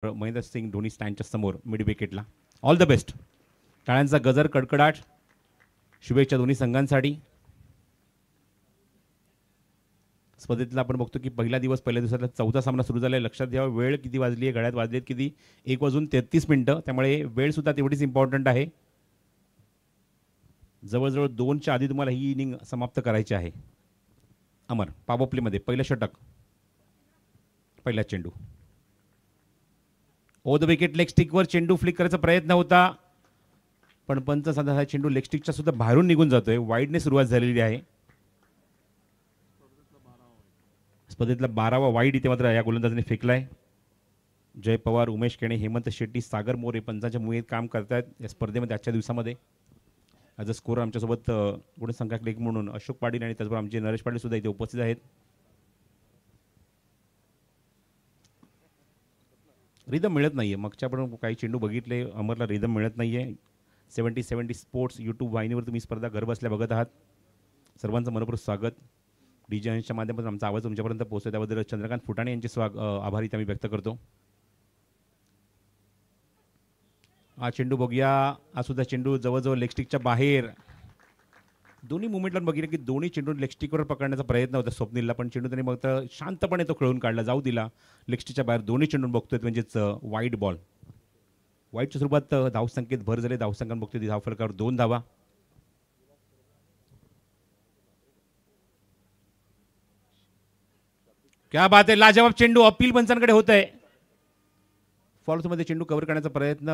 महेंद्र सिंग धोनी स्टँडच्या समोर मिड विकेटला. All the best. टाळ्यांचा गजर कडकडाट. शुभेच्छा दोन्ही संघांसाठी. स्पर्धेतला आपण बघतो की पहिल्या दिवसातला चौथा सामना सुरू झाला आहे. लक्षात घ्या वेळ किती वाजली आहे, घड्यात वाजलेत किती, 1:33. त्यामुळे वेळ सुद्धा तेवढीच इम्पॉर्टंट आहे. जवळजवळ 2च्या आधी तुम्हाला ही इनिंग समाप्त करायची आहे. अमर पॉवर प्लेमध्ये पहिलं षटक, पहिला चेंडू ओ द विकेट. लेग स्टिकवर चेंडू फ्लिक करायचा प्रयत्न होता, पण पंच साधा हा चेंडू लेग स्टिकच्या सुद्धा बाहेरून निघून जातोय. वाईडने सुरुवात झालेली आहे. स्पर्धेतला 12वा वाईड इथे मात्र या गोलंदाजाने फेकलाय. जय पवार, उमेश केणे, हेमंत शेट्टी, सागर मोरे पंचांच्या मुळेत काम करतायत या स्पर्धेमध्ये आजच्या दिवसामध्ये. ॲज अ स्कोर आमच्यासोबत गुणसंख्या क्लिक म्हणून अशोक पाटील आणि त्याचबरोबर आमचे नरेश पाटील सुद्धा इथे उपस्थित आहेत. रिदम मिळत नाहीये. मागच्या आपण काही चेंडू बघितले, अमरला रिदम मिळत नाहीये. 70 स्पोर्ट्स यूट्यूब वाहिनीवर तुम्ही स्पर्धा घर बसल्या बघत आहात. सर्वांचं मनपूर्वक स्वागत. डीजेच्या माध्यमातून आमचा आवाज तुमच्यापर्यंत पोहोचतो त्याबद्दल चंद्रकांत फुटाणे यांचे आभारी आम्ही व्यक्त करतो. हा चेंडू बघूया. हा सुद्धा चेंडू जवळजवळ लेगस्टिकच्या बाहेर. दोन्ही मुवमेंटला बघितलं की दोन्ही चेंडू लेगस्टिकवर पकडण्याचा प्रयत्न होता स्वप्नीलला, पण चेंडू त्यांनी मग शांतपणे तो खेळून काढला, जाऊ दिला. लेगस्टिकच्या बाहेर दोन्ही चेंडू बघतोय म्हणजेच वाईड बॉल. वाईडच्या स्वरूपात धावसंख्येत भर झाले. धावसंख्यात बघतोय धाव फलकावर 2 धावा. क्या बात आहे. लाजवाब चेंडू अपील पंचांकडे होत आहे. फॉल्समध्ये चेंडू कव्हर करण्याचा प्रयत्न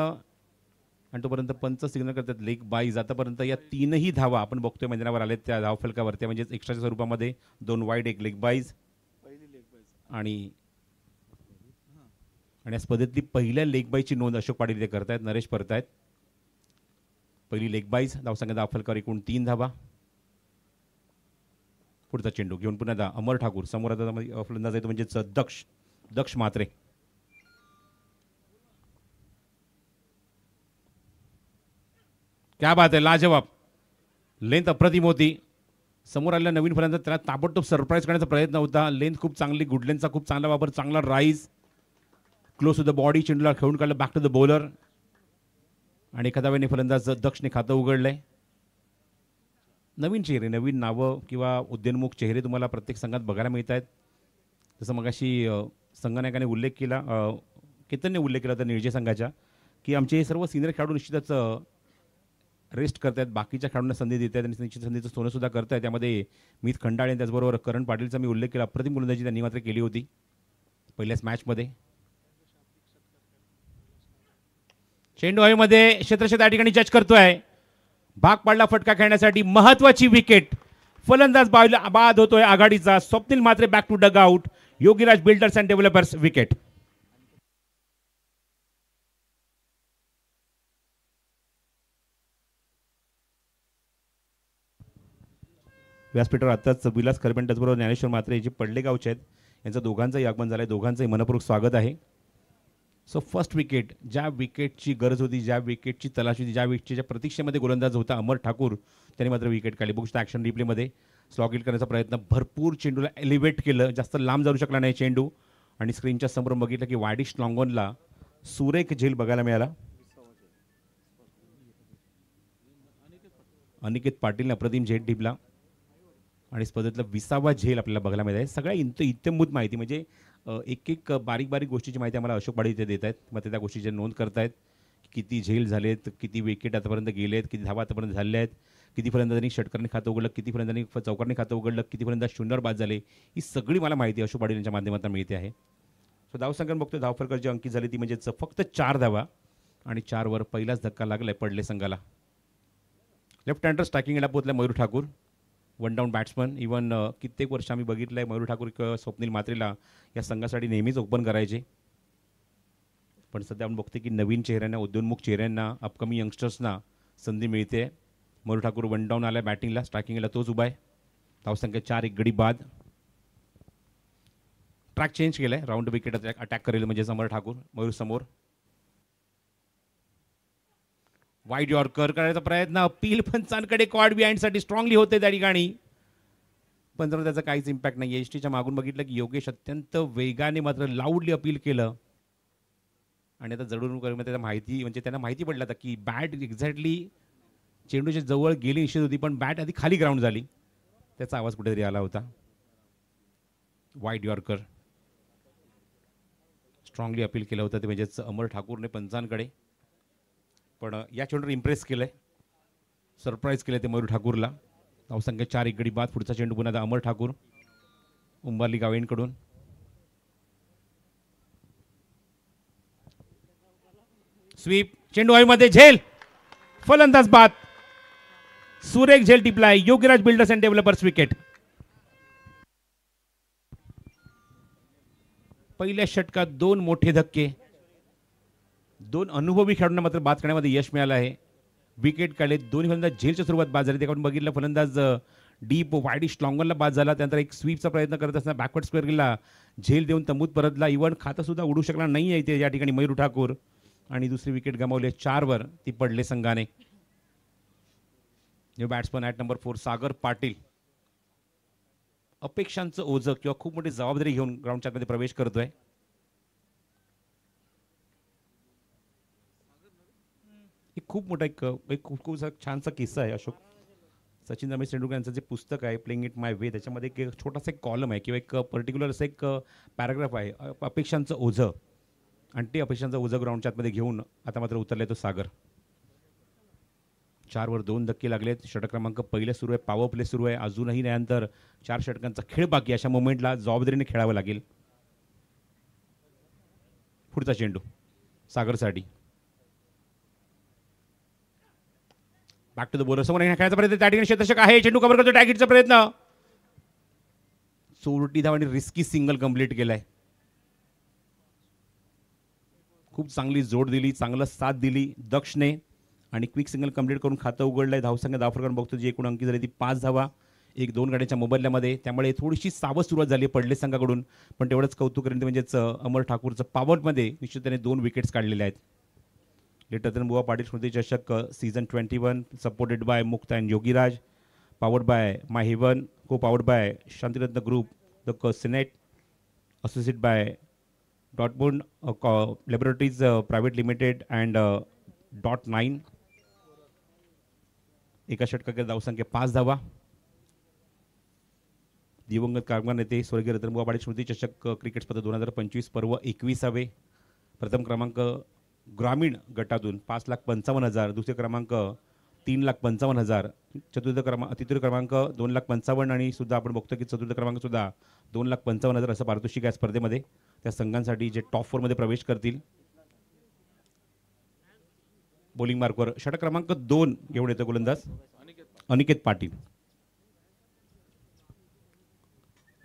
आणि तोपर्यंत पंच सिग्नल करतात लेग बाईज. आतापर्यंत या 3ही धावा आपण बघतोय मैदानावर आलेत त्या धाव फलकावरती, म्हणजेच एक्स्ट्राच्या स्वरूपामध्ये 2 वाईड 1 लेग बाईज. आणि या स्पर्धेतली पहिल्या लेग बाईची नोंद अशोक पाटील इथे करतायत, नरेश परतायत. पहिली लेग बाईज. धावसंख्या धाव फलकावर एकूण 3 धावा. पुढचा चेंडू घेऊन पुन्हा अमर ठाकूर समोर फलंदाज येतो म्हणजेच दक्ष म्हात्रे. क्या बात आहे. लाजवाब. लेंथ अप्रतिम होती. समोर आलेल्या नवीन फलंदाज त्याला ताबडतोब सरप्राईज करण्याचा प्रयत्न होता. लेंथ खूप चांगली, गुडलेनचा खूप चांगला वापर, चांगला rise, close to the body. चेंडूला खेळून काढलं बॅक टू द बॉलर आणि एखाद्या वेळेने फलंदाज दक्षने खातं उघडलंय. नवीन चेहरे, नवीन नावं किंवा उद्योन्मुख चेहरे तुम्हाला प्रत्येक संघात बघायला मिळत आहेत. जसं मगाशी संघनायकाने उल्लेख केला, केतनने उल्लेख केला होता निळजे संघाच्या, की आमचे सर्व सिनियर खेळाडू निश्चितच रेस्ट करतायत, बाकीच्या खेळाडूंना संधी देत आहेत आणि निश्चित संधीचं सोनंसुद्धा करत आहेत. त्यामध्ये मीत खंडाळे आणि त्याचबरोबर करण पाटीलचा मी उल्लेख केला. अप्रतिम गोलंदाजी त्यांनी मात्र केली होती पहिल्याच मॅचमध्ये. चेंडू हवेमध्ये क्षेत्रक्षेत्र या ठिकाणी जज करतोय. भाग पाडला फटका खेळण्यासाठी. महत्वाची विकेट. फलंदाज बाद होतोय आघाडीचा. Swapnil Mhatre back to dugout. Yogiraj builders and developers wicket. व्यासपीठावर आताच विलास खरबेंट त्याचबरोबर ज्ञानेश्वर मात्रे जे पडले गावचे आहेत यांचं दोघांचंही आगमन झालं आहे. दोघांचंही मनपूर्वक स्वागत आहे. सो फर्स्ट विकेट, ज्या विकेटची गरज होती, ज्या विकेटची तलाश होती, ज्या विकेटच्या प्रतीक्षेमध्ये गोलंदाज होता अमर ठाकूर, त्यांनी मात्र विकेट काढली. बघू शकता ॲक्शन रिप्लेमध्ये स्लॉग इन करण्याचा प्रयत्न, भरपूर चेंडूला एलिव्हेट केलं, जास्त लांब जाऊ शकला नाही चेंडू आणि स्क्रीनच्या समोर बघितलं की वाडिश लॉंगॉनला सुरेख झेल बघायला मिळाला. अनिकेत पाटीलने अप्रतिम झेल टिपला आणि स्पर्धेतला 20वा झेल आपल्याला बघायला मिळत आहे. सगळ्या इत्यंभूत माहिती म्हणजे एक एक बारीक बारीक गोष्टीची माहिती आम्हाला अशोक पाटील इथे देत आहेत. मग ते त्या गोष्टीची नोंद करतायत. किती झेल झालेत, किती विकेट आतापर्यंत गेलेत, किती धावा आतापर्यंत झाल्या आहेत, किती फलंदाजांनी षटकारांनी खातं उघडलं, किती फलंदाजांनी चौकारने खातं उघडलं, किती फलंदाज शून्यावर बाद झाले, ही सगळी मला माहिती अशोक पाटील यांच्या माध्यमातून मिळते आहे. सो धावसंख्या बघतो, धावफलकाची जी अंकित झाली ती म्हणजे फक्त 4 धावा आणि 4वर पहिलाच धक्का लागलाय पडले संघाला. लेफ्ट हँडर स्ट्रायकिंगला पोहोचला Mayur Thakur, 1 down batsman. Even कित्येक वर्ष आम्ही बघितलं आहे मयूर ठाकूर किंवा स्वप्नील मात्रेला या संघासाठी नेहमीच ओपन करायचे. पण सध्या आपण बघते की नवीन चेहऱ्यांना, उद्योन्मुख चेहऱ्यांना, अपकमिंग यंगस्टर्सना संधी मिळते. मयूर ठाकूर 1 डाऊन आला बॅटिंगला, स्ट्रायकिंगला तोच उभा आहे. धावसंख्या 4, 1 गडी बाद. ट्रॅक चेंज केलाय, राऊंड विकेट अटॅक करेल म्हणजे अमर ठाकूर. मयूर समोर वाईड यॉर्कर करायचा प्रयत्न, अपील पंचांकडे क्वाड बिहाइंडसाठी स्ट्रॉंगली होते त्या ठिकाणी, पण जर त्याचा काहीच इम्पॅक्ट नाही. एसटीच्या मागून बघितलं की योगेश अत्यंत वेगाने मात्र लाऊडली अपील केलं. आणि आता जडून त्याला माहिती म्हणजे त्यांना माहिती पडलं आता की बॅट एक्झॅक्टली चेंडूच्या जवळ गेली निश्चित होती, पण बॅट आधी खाली ग्राउंड झाली. त्याचा आवाज कुठेतरी आला होता. वाईड यॉर्कर स्ट्रॉंगली अपील केलं होतं ते म्हणजेच अमर ठाकूरने पंचांकडे, पण या चेंडूवर इम्प्रेस केलंय, सरप्राईज केलं ते मयूर ठाकूरला. धावसंख्या 4 एक गडी बाद. पुढचा चेंडू पुन्हा अमर ठाकूर उंबारली गावेंकडून. स्वीप, चेंडू हवेमध्ये, झेल, फलंदाज बाद. सुरेख झेल टिपलाय. Yogiraj builders and developers wicket. पहिल्या षटकात 2 मोठे धक्के, 2 अनुभवी खेळाडूंना मात्र बाद करण्यामध्ये यश मिळालं आहे. विकेट काढले. दोन्ही फलंदाज झेलच्या स्वरूपात बाद झाले. त्याकडून बघितलं फलंदाज डीप वाईडिश लॉंगरला बाद झाला. त्यानंतर एक स्वीपचा प्रयत्न करत असताना बॅकवर्ड स्क्वेअर गेला, झेल देऊन तंबूत परतला. इव्हन खातं सुद्धा उडू शकला नाही आहे इथे या ठिकाणी मयूर ठाकूर. आणि दुसरी विकेट गमावली 4 वर. ती पडले संघाने. New batsman at number 4 Sagar Patil अपेक्षांचं ओझं किंवा खूप मोठी जबाबदारी घेऊन ग्राउंडच्या आतमध्ये प्रवेश करतोय. खूप मोठा एक खूप छानसा किस्सा आहे अशोक. सचिन रमेश तेंडुलकर यांचं जे पुस्तक आहे प्लेइंग इट माय वे, त्याच्यामध्ये एक छोटासा एक कॉलम आहे किंवा एक पर्टिक्युलर असं एक पॅराग्राफ आहे अपेक्षांचं ओझं. आणि ते अपेक्षांचं ओझं ग्राउंडच्या आतमध्ये घेऊन आता मात्र उतरले तो सागर. 4 वर 2 धक्के लागलेत. षटक क्रमांक पहिले सुरू आहे. पॉवर प्ले सुरू आहे. अजूनही त्यानंतर 4 षटकांचा खेळ बाकी. अशा मोमेंटला जबाबदारीने खेळावं लागेल. पुढचा चेंडू सागरसाठी. Back to the bowler. समोर खेळायचा प्रयत्न, त्या ठिकाणी क्षेत्ररक्षक आहे, चेंडू कव्हर करतो, टॅगिटचा प्रयत्न, चोरटी धाव आणि रिस्की सिंगल कंप्लीट केलाय. खूप चांगली जोड दिली, चांगलं साथ दिली दक्षने आणि क्विक सिंगल कंप्लीट करून खातं उघडलंय. धावसंख्या धावफरकान बघतो जी एकूण अंकी झाली ती 5 धावा 1-2 गाड्यांच्या मोबदल्यामध्ये. त्यामुळे थोडीशी सावध सुरुवात झाली पडले संघाकडून, पण तेवढंच कौतुक करेन म्हणजेच अमर ठाकूरचं पॉवरमध्ये निश्चितपणे 2 विकेट्स काढलेले आहेत. लेटरतन बुवा पाटील स्मृती चषक season 21 supported by Mukta and Yogiraj, powered by my heaven, co powered by Shantiratna group, the senate, associated by Dortmund laboratories private limited and .9. एका षटकात धावसंख्या 5 धावा. दिवंगत कामगार नेते स्वर्गीय रतनबुवा पाटील स्मृती चषक क्रिकेट स्पर्धा 2025 पर्व 21वे. प्रथम क्रमांक ग्रामीण गटातून 5,55,000, दुसरे क्रमांक 3,55,000, तृतीय क्रमांक 2,55,000 आणि सुद्धा आपण बघतो की चतुर्थ क्रमांक सुद्धा 2,55,000 असं पारितोषिक आहे स्पर्धेमध्ये. त्या संघांसाठी जे टॉप 4 मध्ये प्रवेश करतील. बॉलिंग मार्कवर षटक क्रमांक 2 घेऊन येतो गोलंदाज अनिकेत पाटील.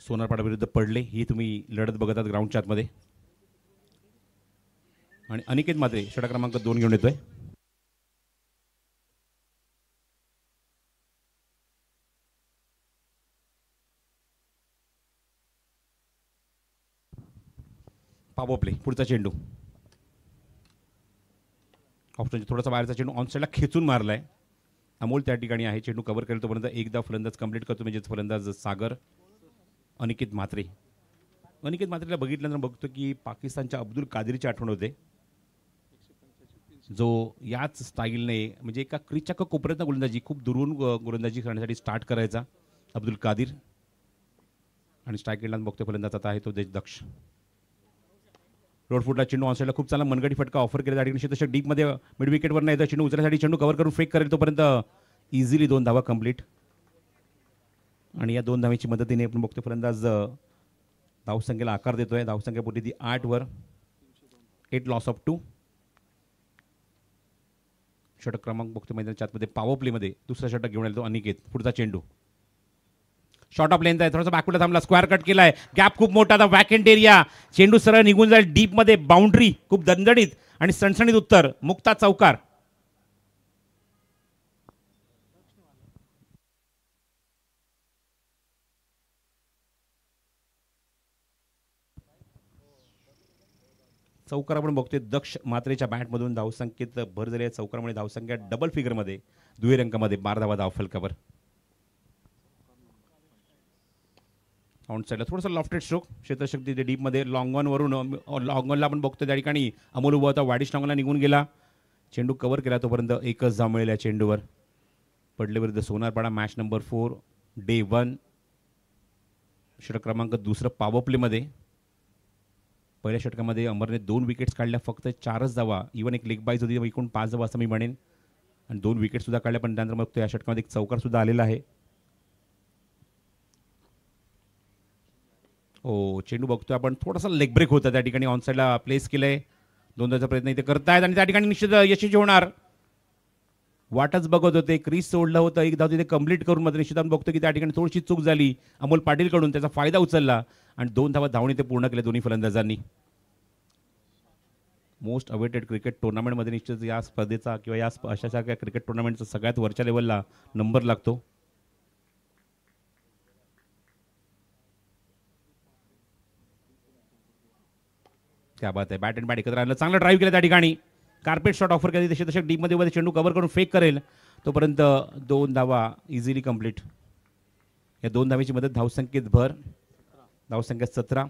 सोनारपाडा विरुद्ध पडले ही तुम्ही लढत बघत आहात ग्राउंडच्या आतमध्ये. आणि अनिकेत मात्रे षटक क्रमांक 2 घेऊन येतोय. Power play. पुढचा चेंडू ऑप्शनच्या थोडासा बाहेरचा चेंडू ऑन साईडला खेचून मारलाय. अमोल त्या ठिकाणी आहे. चेंडू कव्हर करेल तोपर्यंत एकदा फलंदाज कंप्लीट करतो म्हणजेच फलंदाज सागर. अनिकेत म्हात्रे. अनिकेत म्हात्रेला बघितल्यानंतर बघतो की पाकिस्तानच्या अब्दुल कादिरची आठवण होते, जो याच स्टाईलने म्हणजे एका क्रीजच्या कोपऱ्यातनं गोलंदाजी खूप दुरून गोलंदाजी करण्यासाठी स्टार्ट करायचा अब्दुल कादिर. आणि स्ट्राईक केला बघतो फलंदाज आता आहे तो दक्ष. रोड फुटला चेंडू ऑन साईडला खूप चांगला मनगटी फटका ऑफर केला. त्या ठिकाणी क्षेत्ररक्षक डीपमध्ये मिड विकेटवर नाही तर चेंडू उचलण्यासाठी चेंडू कव्हर करून फेक करेल तोपर्यंत इझिली 2 धावा कंप्लीट. आणि या 2 धावेची मदतीने आपण बघतो फलंदाज धावसंख्येला आकार देतोय. धावसंख्या पुढे ती 8 वर 8 लॉस ऑफ 2. षटक क्रमांक बघतो मैदानाच्या आतमध्ये पॉवर प्लेमध्ये दुसरा षटक घेऊन येतो अनिकेत. पुढचा चेंडू शॉर्ट ऑफ लेंथ आहे, थोडासा बॅकवर्ड थांबला, स्क्वेअर कट केलाय, गॅप खूप मोठा आता वॅकेंट एरिया, चेंडू सरळ निघून जाईल डीप मध्ये, बाउंड्री खूप दणदणीत आणि सणसणीत उत्तर मुक्ता चौकार. चौकार आपण बघतोय दक्ष मात्रेच्या बॅटमधून धावसंख्येत भर झाली आहे. चौकारामुळे धावसंख्या डबल फिगरमध्ये दुहेरी अंकामध्ये 12 धावा धावफलकावर. ऑन साईडला थोडासा लॉफ्टेड स्ट्रोक, क्षेत्रशक तिथे डीपमध्ये लॉंग ऑनवरून लॉंग ऑनला आपण बघतो त्या ठिकाणी अमोल उभा होता, वाईडिश लॉंगला निघून गेला, चेंडू कव्हर केला, तोपर्यंत एकच धाव मिळेल या चेंडूवर. पडले विरुद्ध सोनारपाडा, मॅच नंबर 4, डे 1. षटक क्रमांक 2 पॉवर प्लेमध्ये. पहिल्या षटकामध्ये अमरने 2 विकेट्स काढल्या, फक्त 4च धावा, इव्हन एक लेग बाईज होती, एकूण 5 धावा असं मी म्हणेन, आणि 2 विकेटसुद्धा काढल्या. पण त्यानंतर मग या षटकामध्ये एक चौकारसुद्धा आलेला आहे. चेंडू बघतोय आपण, थोडासा लेग ब्रेक होता त्या ठिकाणी, ऑन साईडला प्लेस केलंय, 2 धावाचा प्रयत्न इथे करतायत आणि त्या ठिकाणी निश्चित यशस्वी होणार. वाटच बघत होते, क्रीज सोडलं होतं, एक धाव तिथे कंप्लीट करून मात्र निश्चित आपण बघतो की त्या ठिकाणी थोडीशी चूक झाली अमोल पाटीलकडून, त्याचा फायदा उचलला आणि 2 धावा धावून इथे पूर्ण केले दोन्ही फलंदाजांनी. मोस्ट अवेटेड क्रिकेट टुर्नामेंटमध्ये निश्चित या स्पर्धेचा किंवा या अशा क्रिकेट टुर्नामेंटचा सगळ्यात वरच्या लेवलला नंबर लागतो. क्या बात आहे, बॅट अँड बॅट एकत्र आणलं, चांगलं ड्राईव्ह केलं त्या ठिकाणी, कार्पेट शॉट ऑफर केली, क्षेत्रशक डीपमध्ये मध्ये चेंडू कव्हर करून फेक करेल, तोपर्यंत 2 धावा इझिली कंप्लीट. या 2 धावेची मदत धावसंख्येत भर, धावसंख्या 17.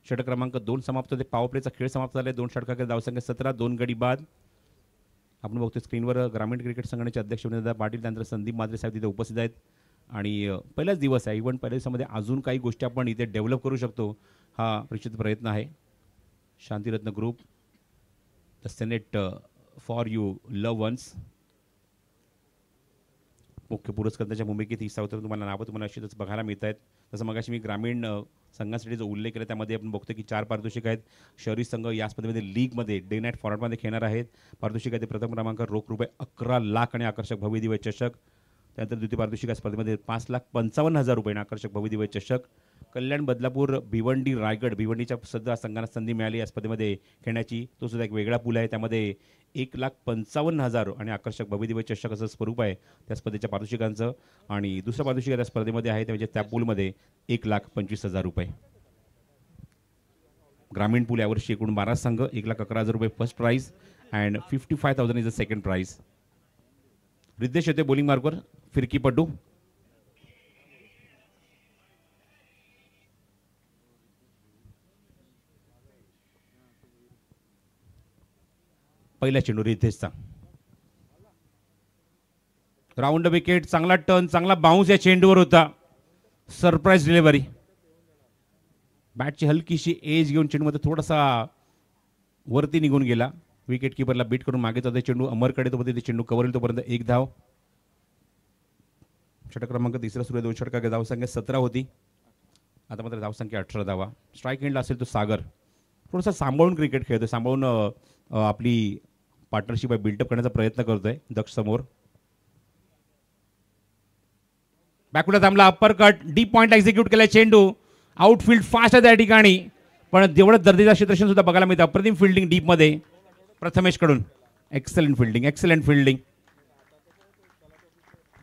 षटक क्रमांक 2 समाप्त होते, पॉवर प्लेचा खेळ समाप्त झाले, 2 षटकांकडे धावसंख्या 17, 2 गडी बाद. आपण बघतो स्क्रीनवर ग्रामीण क्रिकेट संघटनेचे अध्यक्ष विनोद पाटील, त्यानंतर संदीप मात्रे साहेब तिथे उपस्थित आहेत आणि पहिलाच दिवस आहे, इव्हन पहिल्या दिवसामध्ये अजून काही गोष्टी आपण इथे डेव्हलप करू शकतो, हा निश्चित प्रयत्न आहे. Shantiratna group, the senate for you love ones, मुख्य पुरस्कर्त्याच्या भूमिकेत ही सावत्र तुम्हाला नावं तुम्हाला अशीच बघायला मिळत आहेत. जसं मगाशी मी ग्रामीण संघासाठी जो उल्लेख केला त्यामध्ये आपण बघतो की 4 पारितोषिक आहेत. शहरी संघ या स्पर्धेमध्ये लीगमध्ये डे नाईट फॉर्मॅटमध्ये खेळणार आहेत. पारितोषिक आहे ते प्रथम क्रमांक रोख रुपये 11 लाख आणि आकर्षक भव्य दिव्य चषक. त्यानंतर द्वितीय पारितोषिक स्पर्धेमध्ये 5,55,000 रुपये आणि आकर्षक भव्य दिव्य चषक. कल्याण, बदलापूर, भिवंडी, रायगड, भिवंडीच्या सध्या संघांना संधी मिळाली या स्पर्धेमध्ये खेळण्याची. तो सुद्धा एक वेगळा पूल आहे, त्यामध्ये 1,55,000 आणि आकर्षक भव्य दिव्य चषक असं स्वरूप आहे त्या स्पर्धेच्या पारितोषिकांचं. आणि दुसरं पारितोषिक त्या स्पर्धेमध्ये आहे ते म्हणजे त्या पूलमध्ये 1,25,000 रुपये. ग्रामीण पूल यावर्षी एकूण 12 संघ, 1,11,000 रुपये first prize and 55,000 is a second prize. Riddhesh येते बॉलिंग मार्कवर, फिरकीपटू. पहिला चेंडू रिद्धेशचा, राऊंड विकेट, चांगला टर्न, चांगला बाउन्स या चेंडूवर होता. सरप्राईज डिलिव्हरी, बॅटची हलकीशी एज घेऊन चेंडूमध्ये थोडासा वरती निघून गेला. विकेट किपरला बीट करून मागे जातो चेंडू अमरकडे, तोपर्यंत चेंडू कव्हर होईल, तोपर्यंत 1 धाव. षटक क्रमांक 3 सुरू आहे, 2 षटकांची धावसंख्या 17 होती, आता मात्र धावसंख्या 18 धावा. स्ट्राईक एंडला असेल तो सागर, थोडासा सांभाळून क्रिकेट खेळतोय, सांभाळून आपली पार्टनरशिप बिल्डअप करण्याचा प्रयत्न करतोय दक्ष समोर. बॅकवर्ड थांबला, अप्पर कट, डीप पॉइंटला एक्झिक्यूट केलाय चेंडू. आउटफील्ड फास्ट आहे त्या ठिकाणी, पण तेवढं दर्जेदार क्षेत्ररक्षण सुद्धा बघायला मिळतं. अप्रतिम फिल्डिंग डीपमध्ये प्रथमेशकडून, एक्सलंट फिल्डिंग, एक्सलंट फिल्डिंग,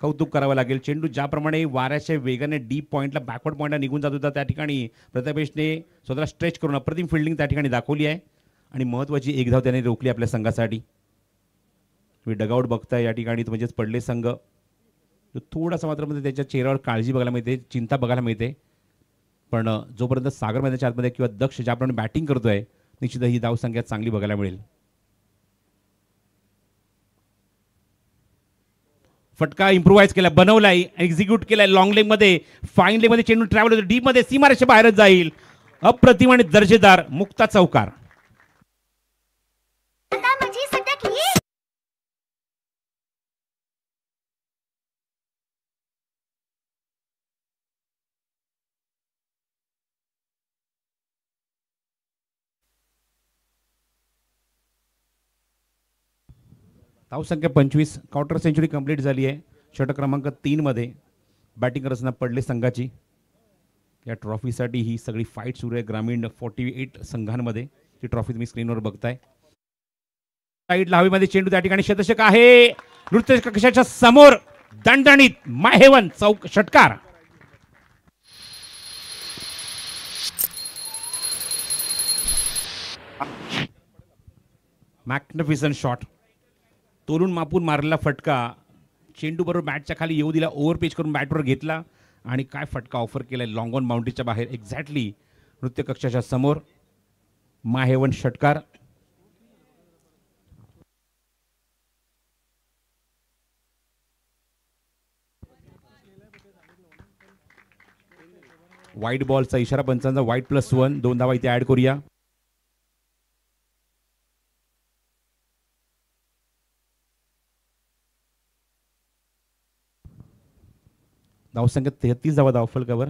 कौतुक करावं लागेल. चेंडू ज्याप्रमाणे वाऱ्याच्या वेगाने डीप पॉइंटला बॅकवर्ड पॉइंटला निघून जात होता त्या ठिकाणी प्रथमेशने स्वतःला स्ट्रेच करून अप्रतिम फिल्डिंग त्या ठिकाणी दाखवली आहे आणि महत्त्वाची 1 धाव त्याने रोखली आपल्या संघासाठी. तुम्ही डगआउट बघताय या ठिकाणी, म्हणजेच पडले संघ, थोडासा मात्र मध्ये त्याच्या चेहऱ्यावर काळजी बघायला मिळते, चिंता बघायला मिळते. पण जोपर्यंत सागर मैदानाच्या आतमध्ये किंवा दक्ष ज्याप्रमाणे बॅटिंग करतोय, निश्चित ही धावसंख्या चांगली बघायला मिळेल. फटका इम्प्रुव्हाइज केला, बनवलाय, एक्झिक्यूट केलाय लॉंग लेग मध्ये, फाईन लेग मध्ये चेंडू ट्रॅव्हल होतो, डीप मध्ये सीमारेषे बाहेरच जाईल. अप्रतिम आणि दर्जेदार मुक्ता चौकार. धावसंख्या 25, क्वार्टर सेंचुरी कंप्लीट झाली आहे. षटक क्रमांक 3 मध्ये बॅटिंग करत असताना पडले संघाची. या ट्रॉफीसाठी ही सगळी फाईट सुरू आहे ग्रामीण 48 संघांमध्ये. ही ट्रॉफी तुम्ही स्क्रीनवर बघताय. साईडला हवेमध्ये चेंडू, त्या ठिकाणी शतषक आहे, नृत्य कक्षाच्या समोर दणदणीत माहेवन चौक षटकार. मॅग्निफिसंट शॉट, तोलून मापून मारलेला फटका, चेंडू बरोबर बॅटच्या खाली येऊ दिला, ओव्हर पिच करून बॅटवर घेतला आणि काय फटका ऑफर केलाय लॉंग ऑन बाउंड्रीच्या बाहेर एक्झॅक्टली नृत्य कक्षाच्या समोर. माहेवन षटकार. वाईट बॉलचा इशारा पंचांचा. वाईट +1 2 धावा इथे ऍड करूया. धावसंख्या 33 धावा धाव फलकावर.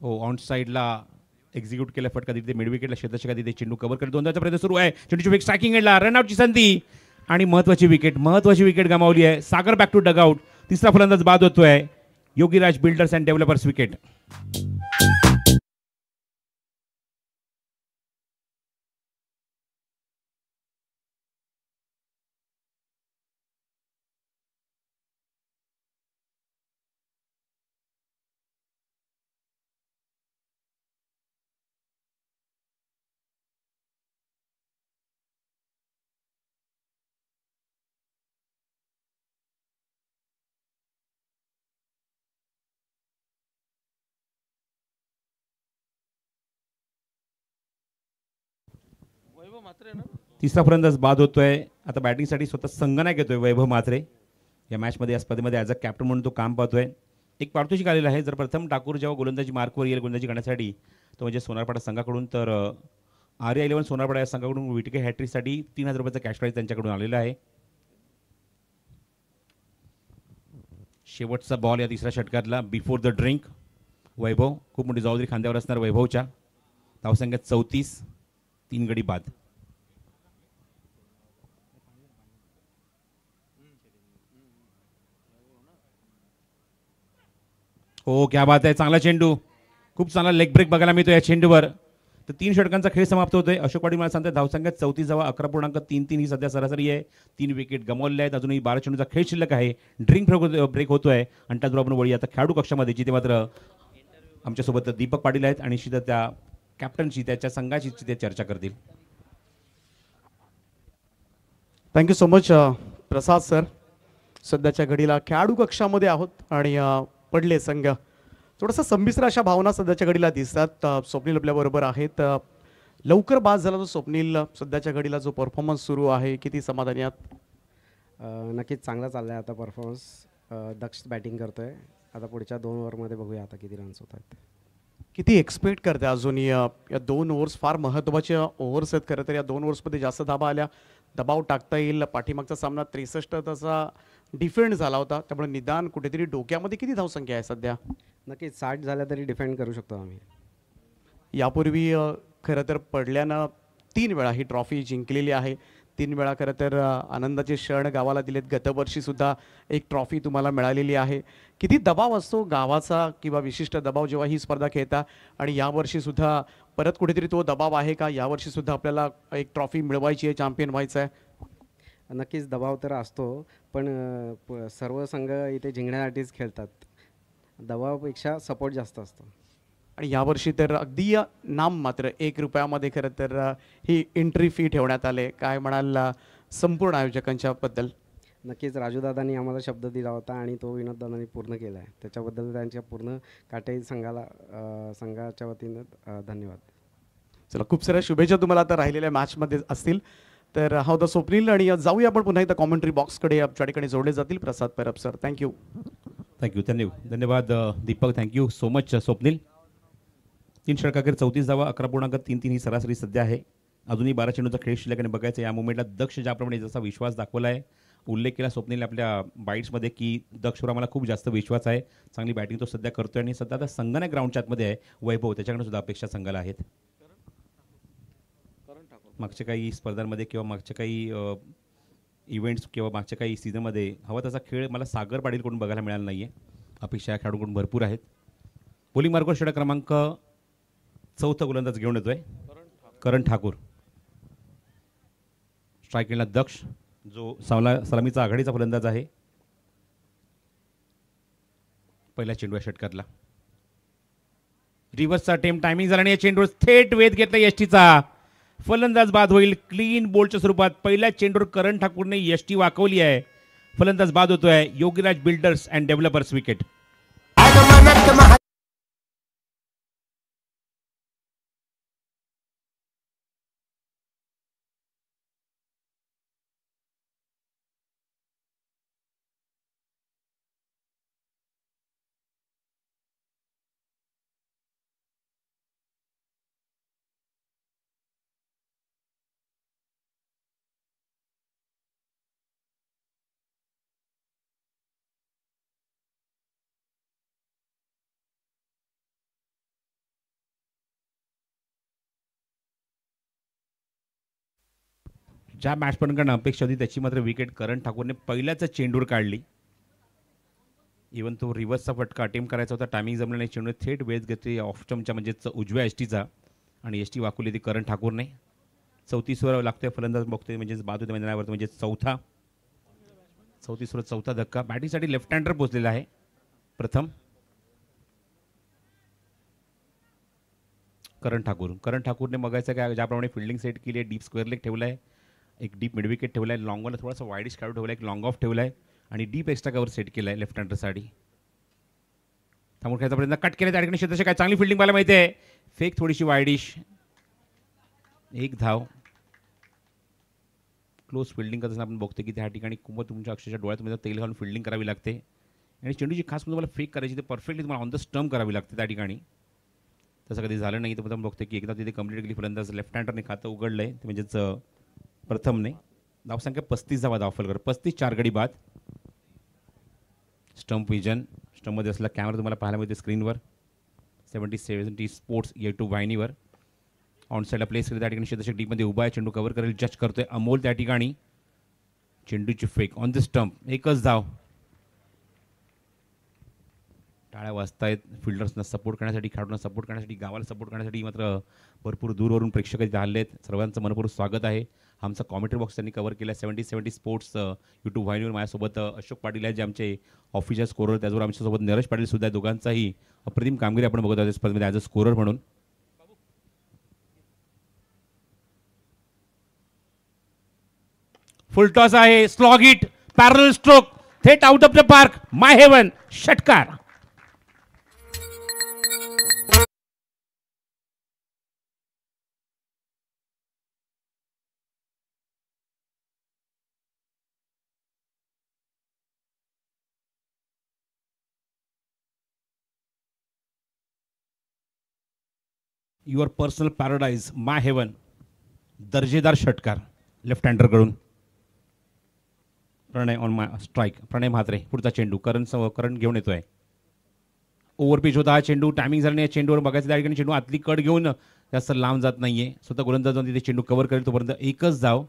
हो ऑन साईडला एक्झिक्यूट केला फटका तिथे मिड विकेटला क्षेत्ररक्षका तिथे चेंडू कव्हर करत 2 धावाचा प्रयत्न सुरू आहे. चेंडूची स्ट्रायकिंग एंडला रनआउटची संधी आणि महत्वाची विकेट गमावली आहे. सागर बॅक टू डगआउट. तिसरा फलंदाज बाद होतोय. Yogiraj builders and developers wicket. तिसरा फलंदाज बाद होतोय. आता बॅटिंगसाठी स्वतः संघनायक येतोय वैभव म्हात्रे. या मॅचमध्ये या स्पर्धेमध्ये ॲज अ कॅप्टन म्हणून तो काम पाहतोय. एक पारितोषिक आलेलं आहे. जर प्रथम ठाकूर जेव्हा गोलंदाजी मार्कवर येईल गोलंदाजी करण्यासाठी तो म्हणजे सोनारपाडा संघाकडून, तर आर्या 11 सोनारपाडा या संघाकडून विटके हॅट्रिकसाठी 3000 रुपयाचा कॅश प्राईज त्यांच्याकडून आलेला आहे. शेवटचा बॉल या तिसऱ्या षटकातला बिफोर द ड्रिंक. वैभव खूप मोठी जबाबदारी खांद्यावर असणार वैभवच्या. धावसंख्या 34 3 गडी बाद. हो क्या बात आहे. चांगला चेंडू. खूप चांगला लेग ब्रेक बघायला मिळतो या चेंडूवर. तर 3 षटकांचा खेळ समाप्त होतोय. अशोक पाटील मला सांगतात धावसंख्या 34 धावा 11.33 ही सध्या सरासरी आहे. 3 विकेट गमावले आहेत. अजूनही 12 चेंडूचा खेळ शिल्लक आहे. ड्रिंक ब्रेक होतोय आणि त्याचबरोबर आपण वळी आता खेळाडू कक्षामध्ये, जिथे मात्र आमच्यासोबत दीपक पाटील आहेत आणि शिदा त्या कॅप्टनची त्याच्या संघाची ते चर्चा करतील. थँक्यू सो मच प्रसाद सर. सध्याच्या घडीला खेळाडू कक्षामध्ये आहोत आणि पडले संघ. थोडासा संमिश्र अशा भावना सध्याच्या घडीला दिसतात. स्वप्नील आपल्याबरोबर आहेत. लवकर बाद झाला तो स्वप्नील. सध्याच्या घडीला जो परफॉर्मन्स सुरू आहे किती समाधानी आहात? नक्कीच चांगला चालला आहे आता परफॉर्मन्स. दक्ष बॅटिंग करतोय. आता पुढच्या 2 ओव्हरमध्ये बघूया आता किती रन्स होत आहेत. किती एक्सपेक्ट करते अजूनही? या 2 ओव्हर्स फार महत्त्वाच्या ओव्हर्स आहेत खरं तर. या 2 ओव्हर्समध्ये जास्त धाबा आल्या, दबाव टाकता येईल. पाठीमागचा सामना 63 तसा डिफेंड झाला होता, त्यामुळे निदान कुठेतरी डोक्यामध्ये किती धावसंख्या आहे सध्या? नक्कीच 60 झाल्या तरी डिफेंड करू शकतो आम्ही. यापूर्वी खरं तर पडल्यानं 3 वेळा ही ट्रॉफी जिंकलेली आहे. 3 वेळा खरं तर आनंदाचे क्षण गावाला दिलेत. गतवर्षीसुद्धा एक ट्रॉफी तुम्हाला मिळालेली आहे. किती दबाव असतो गावाचा किंवा विशिष्ट दबाव जेव्हा ही स्पर्धा खेळता, आणि यावर्षीसुद्धा परत कुठेतरी तो दबाव आहे का? यावर्षीसुद्धा आपल्याला एक ट्रॉफी मिळवायची आहे, चॅम्पियन व्हायचं आहे? नक्कीच दबाव तर असतो, पण सर्व संघ इथे जिंकण्यासाठीच खेळतात. दबावापेक्षा सपोर्ट जास्त असतो. आणि यावर्षी तर अगदी नाम मात्र 1 रुपयामध्ये खरं तर ही एंट्री फी ठेवण्यात आले. काय म्हणाल संपूर्ण आयोजकांच्या बद्दल? नक्कीच राजूदादांनी आम्हाला शब्द दिला होता आणि तो विनोददादांनी पूर्ण केला आहे. त्याच्याबद्दल त्यांच्या पूर्ण काटेरी संघाच्या वतीनं धन्यवाद. चला, खूप साऱ्या शुभेच्छा तुम्हाला आता राहिलेल्या मॅचमध्ये असतील. तर हा होता स्वप्नील. आणि जाऊया आपण पुन्हा एकदा कॉमेंट्री बॉक्सकडे. आपल्या ठिकाणी जोडले जातील प्रसाद परब सर. थँक्यू. धन्यवाद Deepak. Thank you so much Swapnil. 3 षटकाखेर 34 धावा 11.33 ही सरासरी सध्या आहे. अजूनही 12 चेंडूचा खेळ शिल्लक आहे. बघायचं या मुवमेंटला दक्ष ज्याप्रमाणे जसा विश्वास दाखवला आहे, उल्लेख केला स्वप्नीलने आपल्या बाईट्समध्ये की दक्षवर आम्हाला खूप जास्त विश्वास आहे. चांगली बॅटिंग तो सध्या करतोय आणि सध्या आता संघाने ग्राउंडच्या आतमध्ये आहे. वैभव त्याच्याकडे सुद्धा अपेक्षा संघाला आहेत. मागच्या काही स्पर्धांमध्ये किंवा मागच्या काही इव्हेंट्स किंवा मागच्या काही सीझनमध्ये हवा तसा खेळ मला सागर पाटीलकडून बघायला मिळाला नाही आहे. अपेक्षा या खेळाडूकडून भरपूर आहेत. बॉलिंग मार्कवर षटक क्रमांक 4 गोलंदाज घेऊन येतोय करण ठाकूर. स्ट्राईकला दक्ष जो सलामीचा आघाडीचा फलंदाज आहे. पहिल्या चेंडू षटकातला रिव्हर्सचा अटेम्प्ट टायमिंग झाला आणि या चेंडूवर थेट वेध घेतला यष्टीचा. फलंदाज बाद होईल क्लीन बोल्डच्या स्वरूपात. पहिल्या चेंडूवर करण ठाकूरने यष्टी वाकवली आहे. फलंदाज बाद होतोय. Yogiraj builders and developers wicket. ज्या बॅट्समनकडनं अपेक्षा होती त्याची मात्र विकेट करण ठाकूरने पहिल्याच चेंडूवर काढली. इव्हन तो रिव्हर्सचा फटका अटेम्प्ट करायचा होता. टायमिंग जमलं नाही. चेंडू थेट वेळेत घेतली ऑफ स्टंपच्या म्हणजेच उजव्या एसटीचा आणि एसटी वाकवली ती करण ठाकूरने. 34 वर लागतोय फलंदाज बघतोय म्हणजेच बाद होते मैदानावर म्हणजे चौथा 34 वर चौथा धक्का. बॅटिंगसाठी लेफ्ट हँडर पोहोचलेला आहे प्रथम करण ठाकूरने बघायचं काय ज्याप्रमाणे फिल्डिंग सेट केली आहे. डीप स्क्वेअर लेग ठेवला आहे. एक डीप मिड विकेट ठेवला आहे. लॉंग ऑनला थोडासा वाईडिश खेळाडू ठेवला आहे. एक लॉंग ऑफ ठेवला आहे आणि डीप एक्स्ट्रा कव्हर सेट केला आहे लेफ्ट हँडरसाठी. त्यामुळे खेळायचा प्रयत्न कट केला त्या ठिकाणी क्षेत्राची काय चांगली फिल्डिंग पाहायला माहिती आहे. फेक थोडीशी वाईडिश. एक धाव. क्लोज फिल्डिंग करताना आपण बघतो की त्या ठिकाणी कुंभ तुमच्या अक्षरशः डोळ्यात तेल घालून फिल्डिंग करावी लागते आणि चेंडूची खास तुम्हाला फेक करायची ते परफेक्टली तुम्हाला ऑन द स्टंप करावी लागते त्या ठिकाणी. तसं कधी झालं नाही तर आपण बघतो की एकदा तिथे कंप्लीट केली फलंदाज लेफ्ट हँडरने खातं उघडलं आहे ते म्हणजेच प्रथमने. धावसंख्या 35 धावा धावफलकर 35 गडी बाद. स्टंप विजन स्टंपमध्ये असलेला कॅमेरा तुम्हाला पाहायला मिळते स्क्रीनवर. 70 स्पोर्ट्स YouTube वाहिनीवर ऑन साईडला प्लेस केली त्या ठिकाणी क्षेत्ररक्षक डीपमध्ये उभा आहे. चेंडू कव्हर करेल जज करतोय अमोल त्या ठिकाणी. चेंडूची फेक ऑन द स्टंप. एकच धाव. टाळ्या वाजतायत फिल्डर्सना सपोर्ट करण्यासाठी खेळाडूंना सपोर्ट करण्यासाठी गावाला सपोर्ट करण्यासाठी. मात्र भरपूर दूरवरून प्रेक्षक इथे आले आहेत. सर्वांचं मनपूर्वक स्वागत आहे. आमचा कॉमेंट्री बॉक्स त्यांनी कव्हर केला. 70 स्पोर्ट्स YouTube वाहिनीवर माझ्यासोबत अशोक पाटील आहे जे आमचे ऑफिशियल स्कोरर. त्याचबरोबर आमच्यासोबत नरेश पाटील सुद्धा आहे. दोघांचाही अप्रतिम कामगिरी आपण बघत आहोत स्पर्धेमध्ये ॲज अ स्कोरर म्हणून. फुलटॉस आहे. स्लॉग हिट पॅरल स्ट्रोक थेट out of the park. My heaven षटकार. Your personal paradise my heaven. दर्जेदार षटकार लेफ्ट हँडरकडून. Pranay on my strike. Pranay Mhatre पुढचा चेंडू करण घेऊन येतोय. ओव्हरपिच होता हा चेंडू. टायमिंग झालं नाही. चेंडूवर बघायचं त्या ठिकाणी चेंडू आतली कट घेऊन जास्त लांब जात नाहीये. स्वतः गोलंदाज जाऊन तिथे चेंडू कव्हर करेल तोपर्यंत एकच धाव.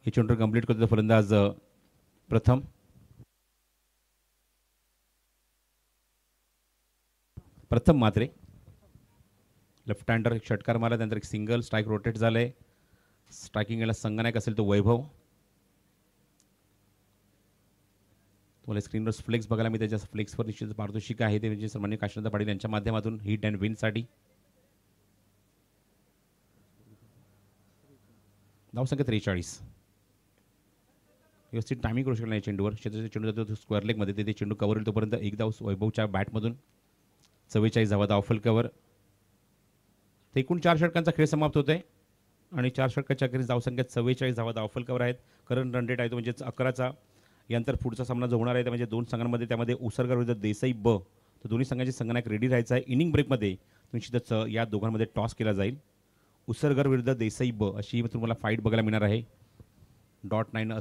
हे चेंडू कंप्लीट करतो फलंदाज प्रथम. म्हात्रे लेफ्ट हँडर एक षटकार मारला. त्यानंतर एक सिंगल स्ट्राईक रोटेट झालंय. स्ट्रायकिंग याला संगनायक असेल तो वैभव. तुम्हाला स्क्रीनवर फ्लेक्स बघायला मी त्याच्या फ्लेक्सवर निश्चित पारितोषिक आहे ते म्हणजे सन्माननीय काशीनाथ पाटील यांच्या माध्यमातून हिट अँड विनसाठी. धावसंख्या 43. व्यवस्थित टायमिंग करू शकला नाही चेंडूवर. चेंडू जातो स्क्वेअर लेगमध्ये तिथे चेंडू कव्हर होईल तोपर्यंत एक धाव वैभवच्या बॅटमधून. 44 धावा धावफल कव्हर. एकूण 4 षटकांचा खेळ समाप्त होतोय आणि 4 षटकाच्या अखेरीस धावसंख्येत 44 धावा धावफल कव्हर आहेत. करंट रन रेट आहे तो म्हणजेच 11चा. यानंतर पुढचा सामना जो होणार आहे म्हणजे 2 संघांमध्ये त्यामध्ये उसरगर विरुद्ध देसाई ब. तर दोन्ही संघांचे संघनायक रेडी राहायचा आहे. इनिंग ब्रेकमध्ये निश्चितच या दोघांमध्ये टॉस केला जाईल. उसरगर विरुद्ध देसाई ब अशी तुम्हाला फाईट बघायला मिळणार आहे. .9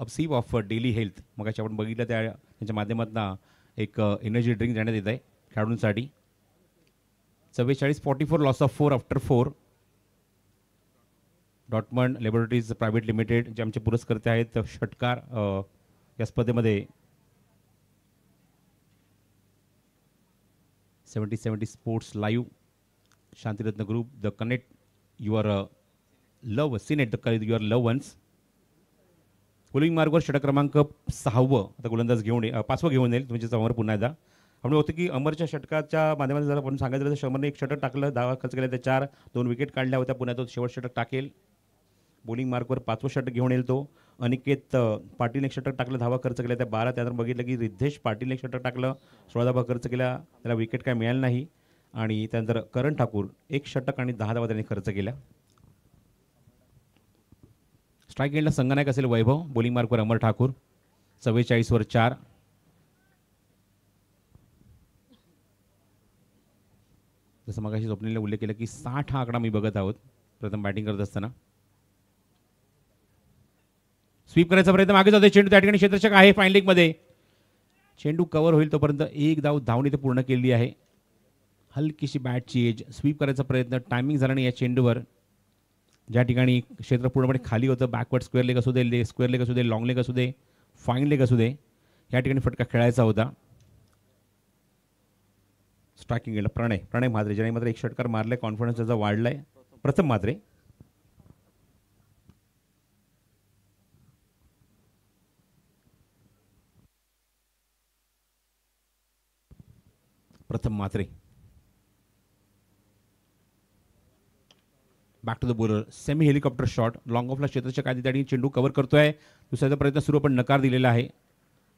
स्लीप ऑफ डेली हेल्थ मग आपण बघितलं त्यांच्या माध्यमातून एक एनर्जी ड्रिंक देण्यात येत आहे खेळाडूंसाठी. 44-44 loss of 4 after 4. Dotman laboratories private limited जे आमचे पुरस्कर्ते आहेत षटकार या स्पर्धेमध्ये 70 sports live. Shantiratna group the connect your love Senate the your love ones. Bowling मार्गवर षटक क्रमांक 6 आता गोलंदाज घेऊन 5वं घेऊन येईल तुमच्या समोर पुन्हा एकदा. आपण बघतो की अमरच्या षटकाच्या माध्यमातून जर आपण सांगायचं तर शर्मरने एक षटक टाकलं, 10 खर्च केले, त्या 4 2 विकेट काढल्या होत्या. पुन्हा तो शेवट षटक टाकेल. बॉलिंग मार्कवर 5वं षटक घेऊन येईल तो. अनिकेत पाटील एक षटक टाकलं, धावा खर्च केल्या त्या 12. त्यानंतर बघितलं की रिद्धेश पाटील एक षटक टाकलं, 16 धावा खर्च केल्या, त्याला विकेट काय मिळालं नाही. आणि त्यानंतर करण ठाकूर एक षटक आणि 10 धावा त्यांनी खर्च केल्या. स्ट्राईक एंडला संघनायक असेल वैभव, बॉलिंग मार्कवर अमर ठाकूर, 44 वर 4. जसं मगाशी स्वप्नीलने उल्लेख केला की 60 हा आकडा मी बघत आहोत प्रथम बॅटिंग करत असताना. स्वीप करायचा प्रयत्न मागे जातोय चेंडू, त्या ठिकाणी क्षेत्ररक्षक आहे फाईन लेगमध्ये. चेंडू कव्हर होईल तोपर्यंत एक धावून इथे पूर्ण केली आहे. हलकीशी बॅटची एज, स्वीप करायचा प्रयत्न, टायमिंग झाला नाही या चेंडूवर. ज्या ठिकाणी क्षेत्र पूर्णपणे खाली होतं, बॅकवर्ड स्क्वेअर लेग असू दे, स्क्वेअर लेग असू दे, लॉंग लेग असू दे, फाईन लेग असू दे, या ठिकाणी फटका खेळायचा होता. स्ट्रायकिंग गेला प्रणय म्हात्रे, ज्याने मात्र एक षटकार मारलाय, कॉन्फिडन्स त्याचा वाढलाय. Pratham Mhatre, back to the bowler, semi helicopter shot, long ऑफला क्षेत्ररक्षक आधी त्या चेंडू कव्हर करतोय. दुसऱ्याचा प्रयत्न सुरू पण नकार दिलेला आहे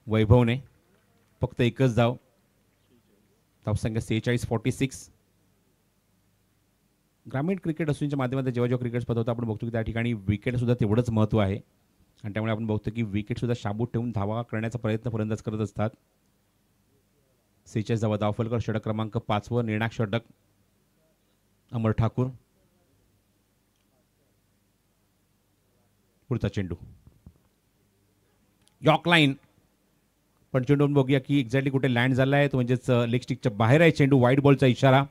वैभवने. फक्त एकच धाव, धावसंख्या 46-46. ग्रामीण क्रिकेट असोसिएशनच्या माध्यमातून जेव्हा क्रिकेट स्पर्धा होता आपण बघतो की त्या ठिकाणी विकेटसुद्धा तेवढंच महत्त्व आहे. आणि त्यामुळे आपण बघतो की विकेटसुद्धा शाबूत ठेवून धावा करण्याचा प्रयत्न फलंदाज करत असतात. 46 धावा, धावफलक षटक क्रमांक 5 वर निर्णायक षटक अमर ठाकूर. पुढचा चेंडू यॉर्क लाईन, पण चेंडू बघूया की एक्झॅक्टली कुठे लँड झाला आहे. तो म्हणजेच लेग स्टिकच्या बाहेर आहे चेंडू. वाईड बॉलचा इशारा,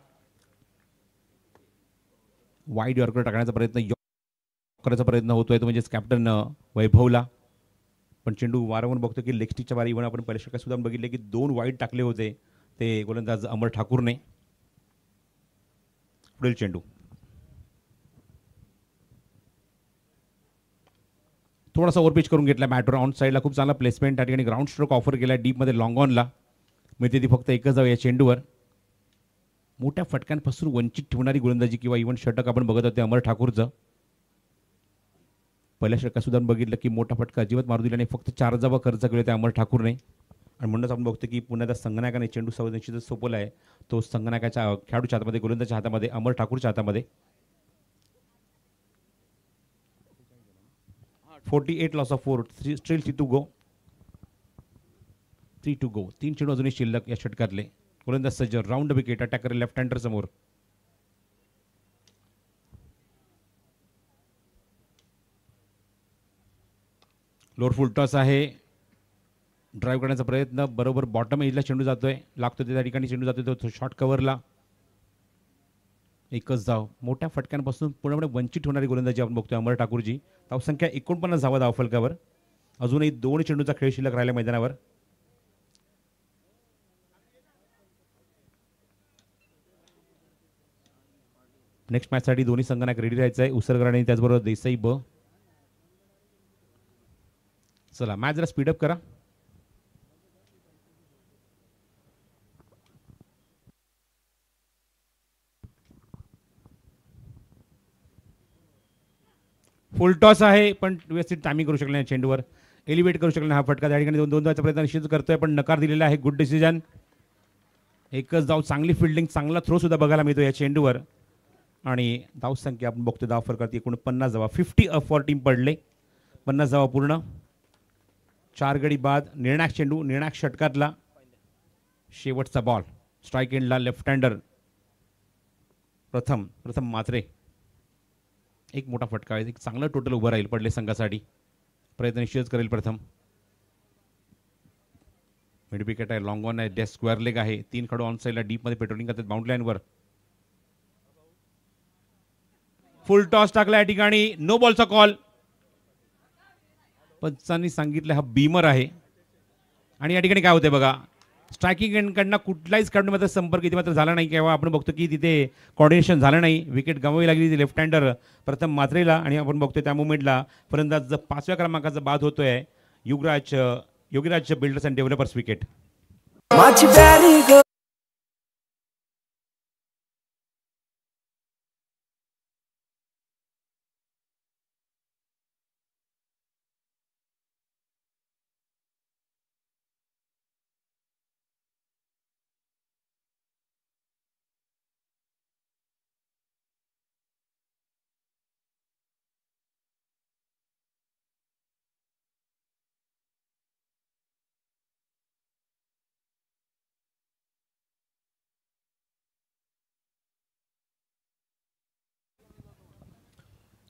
वाईड यॉर्कर टाकण्याचा प्रयत्न, करायचा प्रयत्न होतोय तो म्हणजेच कॅप्टन वैभवला. पण चेंडू वारंवार बघतो की लेग स्टिकच्या बाहेर. इव्हन आपण पहिल्या षटकात सुद्धा बघितले की 2 वाईड टाकले होते ते गोलंदाज अमर ठाकूरने. पुढील चेंडू थोडासा ओव्हरपिच करून घेतला बॅटवर, ऑन साईडला खूप चांगला प्लेसमेंट. त्या ठिकाणी ग्राउंड स्ट्रोक ऑफर केला डीपमध्ये लॉंग ऑनला. मिळते ती फक्त एकच धाव या चेंडूवर. मोठ्या फटक्यांपासून वंचित ठेवणारी गोलंदाजी किंवा इव्हन षटक आपण बघत होते अमर ठाकूरचं. पहिल्या षटकात सुद्धा बघितलं की मोठा फटका अजिबात मारू दिला नाही, फक्त 4 धावा खर्च केले त्या अमर ठाकूरने. आणि म्हणूनच आपण बघतो की पुन्हा त्या संघनायकाने चेंडू संवेदनशीलच सोपवला आहे. तो संघनायकाच्या खेळाडूच्या हातामध्ये, गोलंदाजच्या हातामध्ये, अमर ठाकूरच्या हातामध्ये. 48 loss of 4, still 3 to go. 3 चेंडू अजूनही शिल्लक या षटकातले. गोलंदाज सज्ज, round wicket, attacker left hander समोर. लोअर फुल टॉस आहे, ड्राईव्ह करण्याचा प्रयत्न, बरोबर बॉटम एजला चेंडू जातोय, लागतो त्या ठिकाणी चेंडू जातोय तो शॉर्ट कव्हरला. एकच धाव, मोठ्या फटक्यांपासून पूर्णपणे वंचित होणारी गोलंदाजी आपण बघतोय अमर ठाकूरजी. धावसंख्या 49 धावा धावफलकावर. अजूनही 2 चेंडूचा खेळ शिल्लक राहिला मैदानावर. नेक्स्ट मॅचसाठी दोन्ही संघांना रेडी राहायचं आहे, उसरकर आणि त्याचबरोबर देसाई ब. चला मॅच जरा स्पीडअप करा. फुल टॉस आहे पण व्यवस्थित टायमिंग करू शकले नाही चेंडूवर, एलिव्हेट करू शकले नाही हा फटका. त्या ठिकाणी 2 धावाचा प्रयत्न निश्चित करतोय पण नकार दिलेला आहे. गुड डिसिजन, एकच धाव, चांगली फिल्डिंग, चांगला थ्रो सुद्धा बघायला मिळतो या चेंडूवर. आणि धावसंख्या आपण बघतोय धाव फरकात एकूण 50 धावा, 50 फॉर टीम पडले. 50 धावा पूर्ण, 4 गडी बाद. निर्णायक चेंडू, निर्णायक षटकातला शेवटचा बॉल, स्ट्राईक एंडला लेफ्ट हँडर प्रथम म्हात्रे. एक मोठा फटका आहे, एक चांगलं टोटल उभं राहील पडले संघासाठी. प्रयत्न निश्चितच करेल प्रथम. मिड विकेट आहे, लॉंग ऑन आहे, डेस्क स्क्वेअर लेग आहे. 3 खेळाडू ऑन साईडला डीपमध्ये पेट्रोलिंग करतात बाउंड्री लाईनवर. फुल टॉस टाकला या ठिकाणी, नो बॉलचा कॉल. पंचांनी सांगितलं हा बीमर आहे. आणि या ठिकाणी काय होते बघा, स्ट्रायकिंग एंडकडनं कुठलाच खेळाडू मात्र संपर्क इथे मात्र झाला नाही. केव्हा आपण बघतो की तिथे कॉर्डिनेशन झालं नाही, विकेट गमावी लागली लेफ्ट हँडर प्रथम म्हात्रेला. आणि आपण बघतोय त्या मुवमेंटला फलंदाज 5व्या क्रमांकाचा बाद होतोय, Yogiraj builders and developers wicket.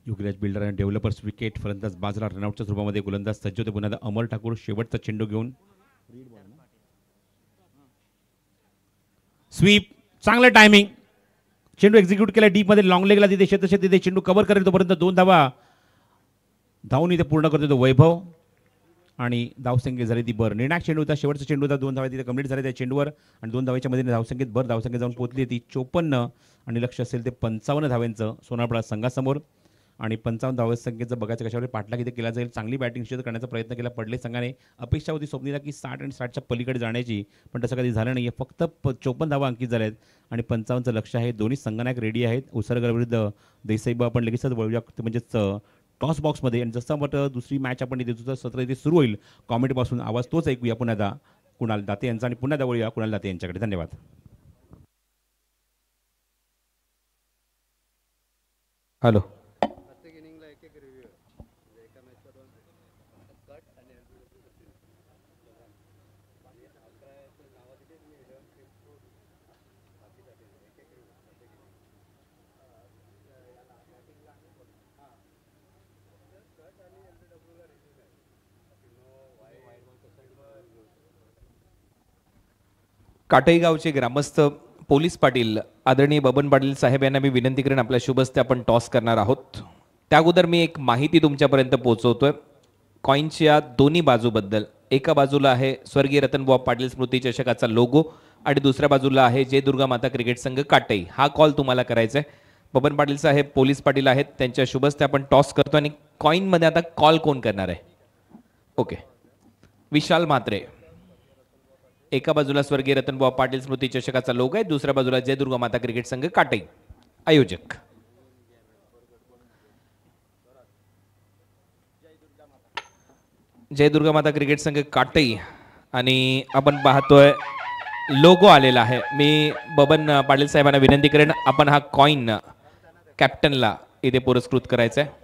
Yograj builder आणि डेव्हलपर्स विकेट, फलंदाज बाजरा, रनआउटच्या स्वरूपामध्ये गोलंदाज सज्ज होते. पुन्हा एकदा अमर ठाकूर शेवटचा चेंडू घेऊन स्वीप, चांगलं टायमिंग, चेंडू एक्झिक्यूट केला डीपमध्ये, लॉंग लेगला तिथे क्षेत्रक्षेत्र तिथे चेंडू कव्हर करेल तोपर्यंत 2 धावा धावून इथे पूर्ण करतो तो वैभव आणि धावसंख्या झाली ती बर. निर्णायक चेंडू होता, शेवटचा चेंडू होता, 2 धावा तिथे कंप्लीट झाल्या त्या चेंडूवर आणि 2 धावाच्या मध्ये धावसंख्येत बर धावसंख्या जाऊन पोहोचली ती 54 आणि लक्ष असेल ते 55 धावांचं सोनारपाडा संघासमोर. आणि 55 धावसंख्येचं बघायचं कशावर पाठलाग इथे केला जाईल. चांगली बॅटिंग निश्चित करण्याचा प्रयत्न केला पडले संघाने. अपेक्षा होती स्वप्नीला की 60 आणि 60च्या पलीकडे जाण्याची, पण तसं कधी झालं नाही आहे. फक्त 54 धावा अंकित झाल्या आहेत आणि 55चं लक्ष आहे. दोन्ही संघनायक रेडी आहेत. उसरगर विरुद्ध देसाईबा आपण लगेचच वळूया म्हणजेच टॉस बॉक्समध्ये. आणि जसं म्हटलं दुसरी मॅच आपण इथे दुसरं सत्र इथे सुरू होईल कॉमेंटपासून आवाज तोच ऐकूया पुन्हा एकदा कुणाल दाते यांचा आणि पुन्हा वळूया कुणाल दाते यांच्याकडे. धन्यवाद. हॅलो. काटई गावचे ग्रामस्थ पोलीस पाटील आदरणीय बबन पाटील साहेब यांना मी विनंती करेन आपल्या शुभ हस्ते आपण टॉस करणार आहोत. त्या अगोदर मी एक माहिती तुमच्यापर्यंत पोहोचवतोय कॉईनच्या दोन्ही बाजूबद्दल. एका बाजूला आहे स्वर्गीय रतनबुवा पाटील स्मृती चषकाचा लोगो आणि दुसऱ्या बाजूला आहे जय दुर्गा माता क्रिकेट संघ काटई. हा कॉल तुम्हाला करायचा आहे. बबन पाटील साहेब पोलीस पाटील आहेत, त्यांच्या शुभ हस्ते आपण टॉस करतो. आणि कॉईनमध्ये आता कॉल कोण करणार आहे? ओके, विशाल म्हात्रे. एका बाजूला स्वर्गीय रतनबुवा पाटील स्मृती चषकाचा लोगो आहे, दुसऱ्या बाजूला जय दुर्गा माता क्रिकेट संघ काटई. आयोजक जय दुर्गा माता क्रिकेट संघ काटई आणि आपण पाहतोय लोगो आलेला आहे. मी बबन पाटील साहेबांना विनंती करेन आपण हा कॉईन कॅप्टनला इथे पुरस्कृत करायचा आहे.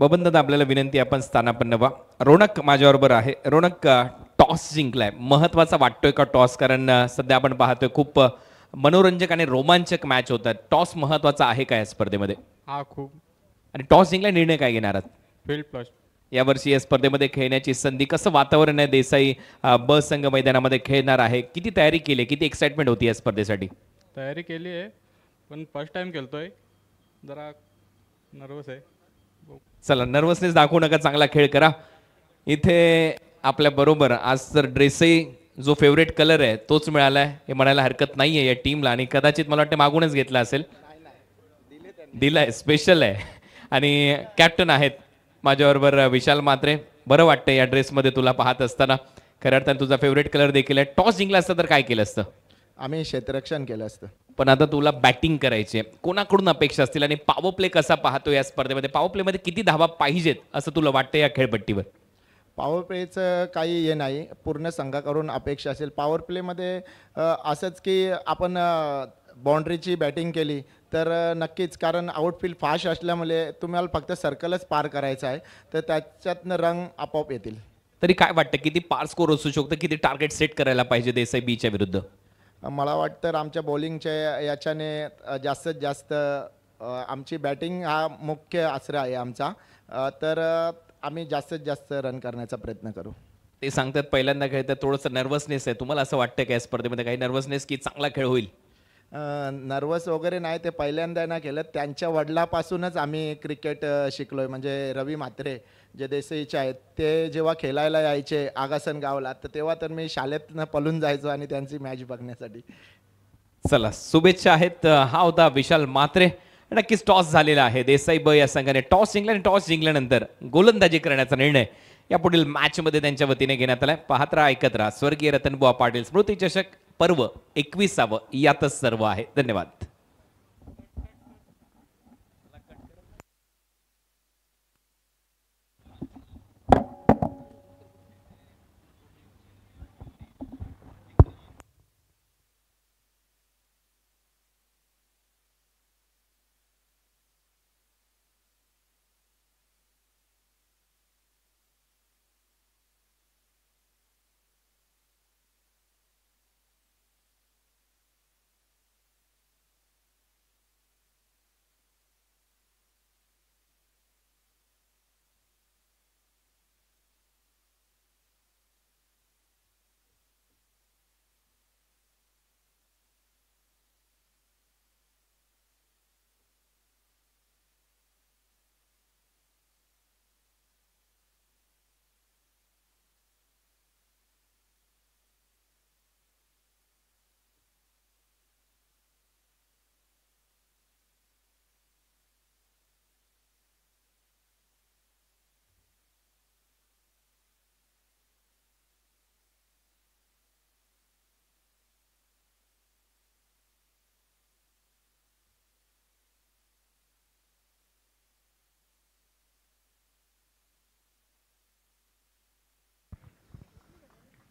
बबन दादा आपल्याला विनंती आपण स्थानापन्न व्हा. रोनक माझ्याबरोबर आहे. रोनक, टॉस जिंकलाय, महत्वाचा वाटतोय का टॉस? कारण सध्या आपण पाहतोय खूप मनोरंजक आणि रोमांचक मॅच होतात. टॉस महत्वाचा आहे का या स्पर्धेमध्ये? हा, खूप. आणि टॉस जिंकला निर्णय काय घेणार आहात? Field plus. यावर्षी या स्पर्धेमध्ये खेळण्याची संधी, कसं वातावरण आहे? देसाई ब संघ मैदानामध्ये खेळणार आहे, किती तयारी केली, किती एक्साइटमेंट होती या स्पर्धेसाठी? तयारी केली आहे, पण फर्स्ट टाइम खेळतोय, जरा नर्वस आहे. चला, नर्वसनेस दाखवू नका, चांगला खेळ करा. इथे आपल्या बरोबर आज तर ड्रेसही जो फेवरेट कलर आहे तोच मिळालाय हे म्हणायला हरकत नाही आहे या टीमला. आणि कदाचित मला वाटतं मागूनच घेतला असेल, दिलाय, स्पेशल आहे. आणि कॅप्टन आहेत माझ्याबरोबर विशाल म्हात्रे. बरं वाटतं या ड्रेसमध्ये तुला पाहत असताना. खऱ्या अर्थाने तुझा फेवरेट कलर देखील आहे. टॉस जिंकला असतं तर काय केलं असतं? आम्ही क्षेत्ररक्षण केलं असतं. पण आता तुला बॅटिंग करायची आहे, कोणाकडून अपेक्षा असतील आणि पॉवर प्ले कसा पाहतो या स्पर्धेमध्ये? पॉवर प्लेमध्ये किती धावा पाहिजेत असं तुला वाटतं या खेळपट्टीवर? पॉवर प्लेचं काही हे नाही, पूर्ण संघाकडून अपेक्षा असेल. पॉवर प्लेमध्ये असंच की आपण बाउंड्रीची बॅटिंग केली तर नक्कीच, कारण आउटफील्ड फास्ट असल्यामुळे तुम्हाला फक्त सर्कलच पार करायचं आहे, तर त्याच्यातनं रंग आपोआप येतील. तरी काय वाटतं किती पार स्कोर असू शकतो, किती टार्गेट सेट करायला पाहिजे देसाई बीच्या विरुद्ध? मला वाटतं आमच्या बॉलिंगच्या याच्याने जास्तीत जास्त आमची बॅटिंग हा मुख्य आसरा आहे आमचा, तर आम्ही जास्तीत जास्त रन करण्याचा प्रयत्न करू. ते सांगतात पहिल्यांदा खेळतात, थोडंसं नर्वसनेस आहे. तुम्हाला असं वाटतं का या स्पर्धेमध्ये काही नर्वसनेस, की चांगला खेळ होईल? नर्वस वगैरे नाही, ते पहिल्यांदा नाही केलं. त्यांच्या वडिलापासूनच आम्ही क्रिकेट शिकलो आहे. म्हणजे रवी म्हात्रे जे देसाईचे आहेत, ते जेव्हा खेळायला यायचे आगासन गावला, तर तेव्हा तर मी शाळेतनं पळून जायचो आणि त्यांची मॅच बघण्यासाठी. चला, शुभेच्छा आहेत. हा होता विशाल म्हात्रे. नक्कीच टॉस झालेला आहे. देसाई ब या संघाने टॉस जिंकला आणि टॉस जिंकल्यानंतर गोलंदाजी करण्याचा निर्णय या पुढील मॅचमध्ये त्यांच्या वतीने घेण्यात आलाय. पाहत राहा, ऐकत राहा. स्वर्गीय रतनबुवा पाटील स्मृती चषक पर्व 21वे यातच सर्व आहे. धन्यवाद.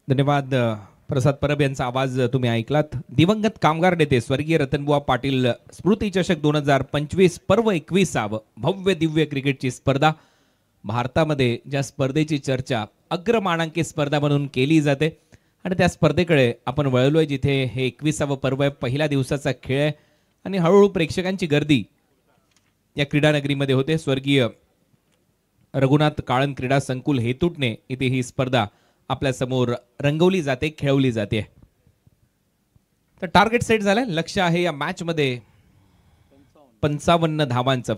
धन्यवाद. प्रसाद परब यांचा आवाज तुम्ही ऐकलात. दिवंगत कामगार नेते स्वर्गीय रतनबुवा पाटील स्मृती चषक 2025 पर्व 21 भव्य दिव्य क्रिकेटची स्पर्धा. भारतामध्ये ज्या स्पर्धेची चर्चा अग्रमानांकित स्पर्धा म्हणून केली जाते आणि त्या स्पर्धेकडे आपण वळलोय, जिथे हे 21 पर्व आहे, पहिल्या दिवसाचा खेळ आहे आणि हळूहळू प्रेक्षकांची गर्दी या क्रीडानगरीमध्ये होते. स्वर्गीय रघुनाथ काळन क्रीडा संकुल हेतूटने इथे ही स्पर्धा आपल्या समोर रंगवली जाते, खेळवली जाते. तर टार्गेट सेट झालंय. लक्ष आहे या मॅच मध्ये 55 धावांचं.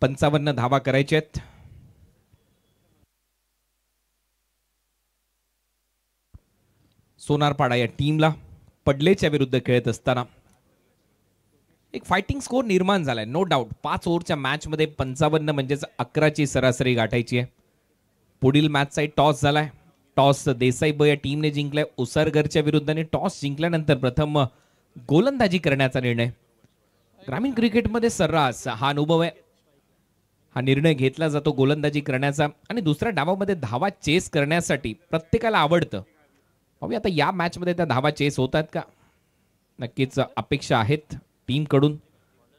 55 धावा करायचे आहेत. सोनारपाडा या टीमला पडलेच्या विरुद्ध खेळत असताना एक फायटिंग स्कोर निर्माण झालाय, नो डाऊट. 5 ओव्हरच्या मॅच मध्ये 55 म्हणजेच 11ची सरासरी गाठायची आहे. पुढील मॅचचा टॉस झालाय. टॉस देसाई ब या टीमने जिंकलाय उसरगरच्या विरुद्ध आणि टॉस जिंकल्यानंतर प्रथम गोलंदाजी करण्याचा निर्णय. ग्रामीण क्रिकेटमध्ये सर्रास हा अनुभव आहे, हा निर्णय घेतला जातो गोलंदाजी करण्याचा आणि दुसऱ्या डावामध्ये धावा चेस करण्यासाठी प्रत्येकाला आवडतं. पाहूया आता या मॅच मध्ये त्या धावा चेस होतात का. नक्कीच अपेक्षा आहेत टीमकडून.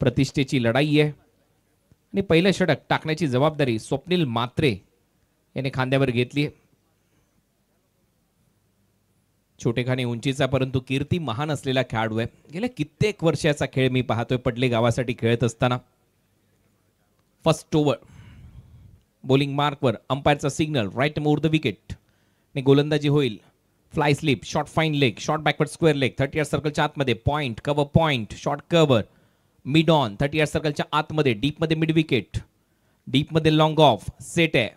प्रतिष्ठेची लढाई आहे आणि पहिलं षटक टाकण्याची जबाबदारी स्वप्नील म्हात्रे याने खांद्यावर घेतली. छोटेखानी उंचीचा परंतु कीर्ती महान असलेला खेळाडू आहे. गेल्या कित्येक वर्षाचा खेळ मी पाहतोय पडले गावासाठी खेळत असताना. फर्स्ट ओव्हर बॉलिंग मार्कवर अंपायरचा signal, right move the wicket ने गोलंदाजी होईल. Fly slip, short fine leg, short backward square leg, 30 yard सर्कलच्या आतमध्ये point, cover point, short cover, mid on 30 yard सर्कलच्या आतमध्ये, डीप मध्ये मिड विकेट, डीप मध्ये लॉंग ऑफ, सेट आहे.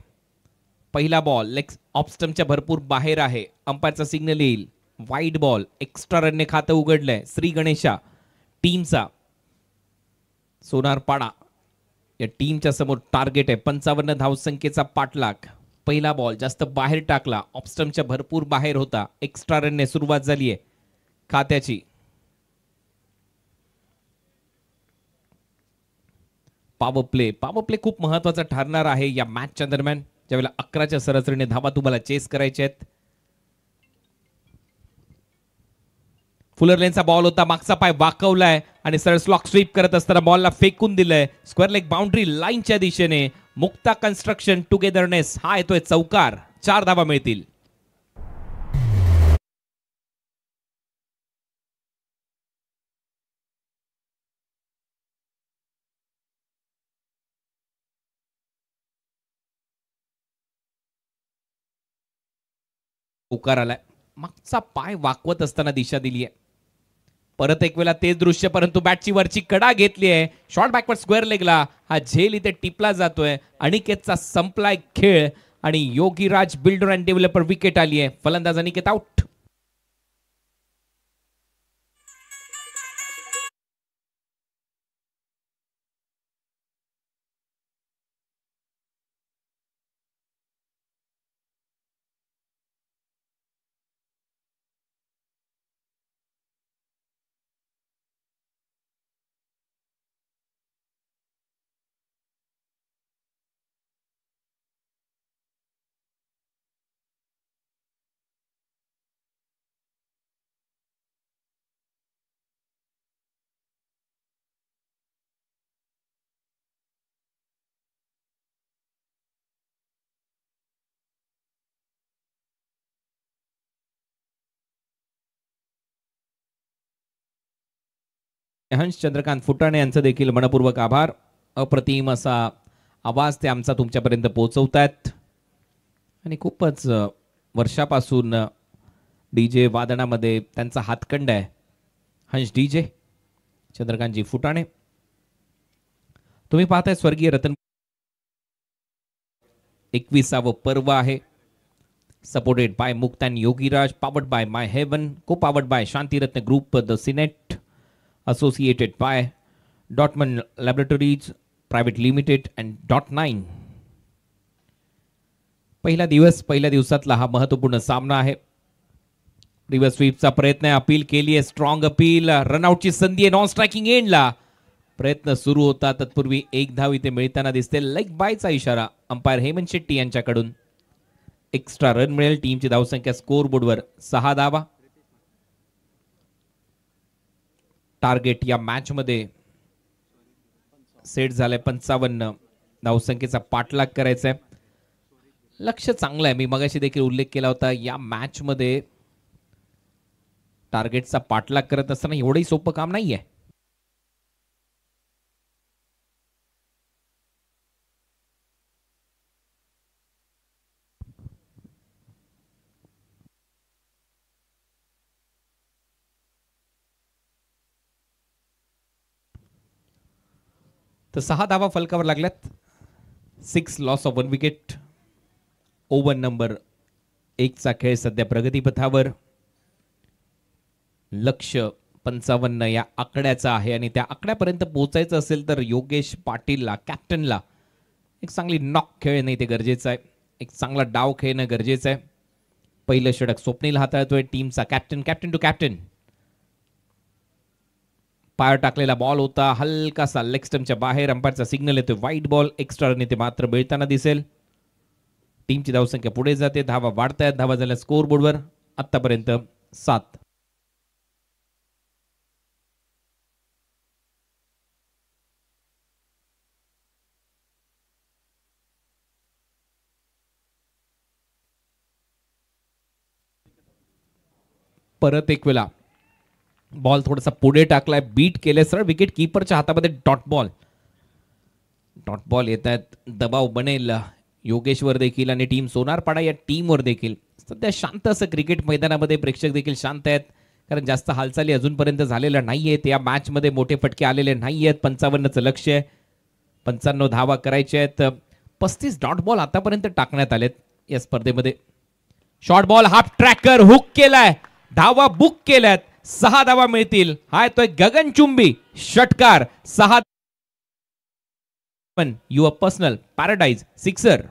पहिला बॉल लेग ऑफ स्टंपच्या भरपूर बाहेर आहे. अंपायरचा सिग्नल येईल. वाईड बॉल, एक्स्ट्रा रनने खातं उघडलंय श्री गणेशा टीमचा. सोनारपाडा या टीमच्या समोर टार्गेट आहे 55 धावसंख्येचा पाठलाग. पहिला बॉल जास्त बाहेर टाकला, ऑफ स्टंपच्या भरपूर बाहेर होता. एक्स्ट्रा रनने सुरुवात झाली आहे खात्याची. पॉवर प्ले खूप महत्वाचा ठरणार आहे या मॅचच्या दरम्यान, ज्यावेळेला 11च्या सरासरीने धावा तुम्हाला चेस करायच्या आहेत. फुलर लेनचा बॉल होता, मागचा पाय वाकवलाय आणि सरळ स्लॉक स्वीप करत असताना बॉलला फेकून दिलंय स्क्वेअर लेग बाउंड्री लाईनच्या दिशेने. मुक्ता कन्स्ट्रक्शन टुगेदरनेस हा येतोय चौकार. 4 धावा मिळतील. चौकार आलाय. मागचा पाय वाकवत असताना दिशा दिली आहे. परत एक वेळा तेच दृश्य, परंतु बॅटची वरची कडा घेतली आहे. शॉर्ट बॅकवर्ड स्क्वेअर लेगला हा झेल इथे टिपला जातोय. अनिकेतचा संपलाय खेळ आणि Yogiraj builder and developer wicket आली आहे. फलंदाज अनिकेत आउट. हंस चंद्रकांत फुटाणे यांचं देखील मनपूर्वक आभार. अप्रतिम असा आवाज ते आमचा तुमच्यापर्यंत पोहोचवतायत आणि खूपच वर्षापासून डीजे वादनामध्ये त्यांचा हातखंड आहे. हंस डीजे, चंद्रकांतजी फुटाणे. तुम्ही पाहताय स्वर्गीय रतन 21 पर्व आहे. Supported by Mukta and Yogiraj, powered by my heaven, co powered by Shantiratna group, the Senate, associated by Dotman Laboratories Private Limited and .9. पहिल्या दिवसातला हा महत्वपूर्ण सामना आहे. रिव्हर्स स्वीपचा प्रयत्न आहे, अपील केली आहे, स्ट्रॉंग अपील, रनआउटची संधी आहे. नॉन स्ट्रायकिंग एंडला प्रयत्न सुरू होता, तत्पूर्वी 1 धाव इथे मिळताना दिसते. लेग बायचा इशारा अंपायर हेमंत शेट्टी यांच्याकडून. एक्स्ट्रा रन मिळेल. टीमची धावसंख्या स्कोर बोर्डवर 6 धावा. टार्गेट या मॅच मध्ये सेट झालंय 55. धावसंख्येचा पाठलाग करायचा आहे. लक्ष चांगलं आहे. मी मगाशी देखील उल्लेख केला होता या मॅच मध्ये टार्गेटचा पाठलाग करत असताना एवढंही सोपं काम नाहीये. तर 6 धावा फलकावर लागल्यात. 6 loss of 1 wicket. Over number 1 चा खेळ सध्या प्रगतीपथावर. लक्ष 55 या आकड्याचा आहे आणि त्या आकड्यापर्यंत पोहोचायचं असेल तर योगेश पाटीलला, कॅप्टनला एक चांगली नॉक खेळणं इथे गरजेचं आहे. एक चांगला डाव खेळणं गरजेचं आहे. पहिलं षटक स्वप्नील हाताळतोय. टीमचा कॅप्टन टू कॅप्टन. पाय टाकलेला बॉल होता हलकासा लेग स्टंपच्या बाहेर. अंपायरचा सिग्नल येतोय वाईट बॉल. एक्स्ट्रा रन इथे मात्र मिळताना दिसेल. टीमची धावसंख्या पुढे जाते. धावा वाढतायत. धावा झाल्या स्कोर बोर्डवर आतापर्यंत 7. परत एक वेळा बॉल थोडासा पुढे टाकलाय. बीट केले सरळ विकेट कीपरच्या हातामध्ये डॉट बॉल येत आहेत. दबाव बनेल योगेशवर देखील आणि टीम सोनारपाडा या टीमवर देखील. सध्या शांत असं क्रिकेट मैदानामध्ये प्रेक्षक देखील शांत आहेत कारण जास्त हालचाली अजूनपर्यंत झालेल्या नाहीयेत. या मॅच मध्ये मोठे फटके आलेले नाहीयेत. 55चं लक्ष आहे. 95 धावा करायचे आहेत. 35 डॉट बॉल आतापर्यंत टाकण्यात आलेत या स्पर्धेमध्ये. Short ball half tracker hook केलाय. धावा बुक केल्यात. 6 धावा मिळतील. हा तो गगनचुंबी षटकार. 6 your personal paradise sixer.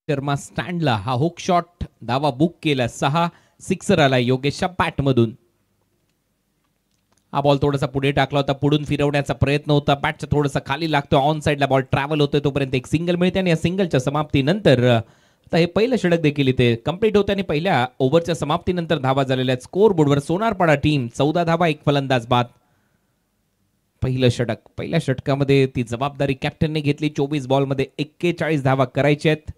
Sharma स्टँडला हा हुक शॉट. धावा बुक केला. 6 सिक्सर आला योगेशच्या बॅट मधून. हा बॉल थोडासा पुढे टाकला होता. पुढून फिरवण्याचा प्रयत्न होता. बॅटच्या थोडासा खाली लागतो. ऑन साइडला बॉल ट्रॅव्हल होतोय तोपर्यंत एक सिंगल मिळते आणि या सिंगलच्या समाप्तीनंतर आता हे पहिलं षटक देखील इथे कंप्लीट होते आणि पहिल्या ओव्हरच्या समाप्तीनंतर धावा झालेल्या आहेत. स्कोर बोर्डवर सोनारपाडा टीम 14 धावा 1 फलंदाज बाद. पहिलं षटक. पहिल्या षटकामध्ये ती जबाबदारी कॅप्टनने घेतली. 24 बॉलमध्ये 41 धावा करायच्या आहेत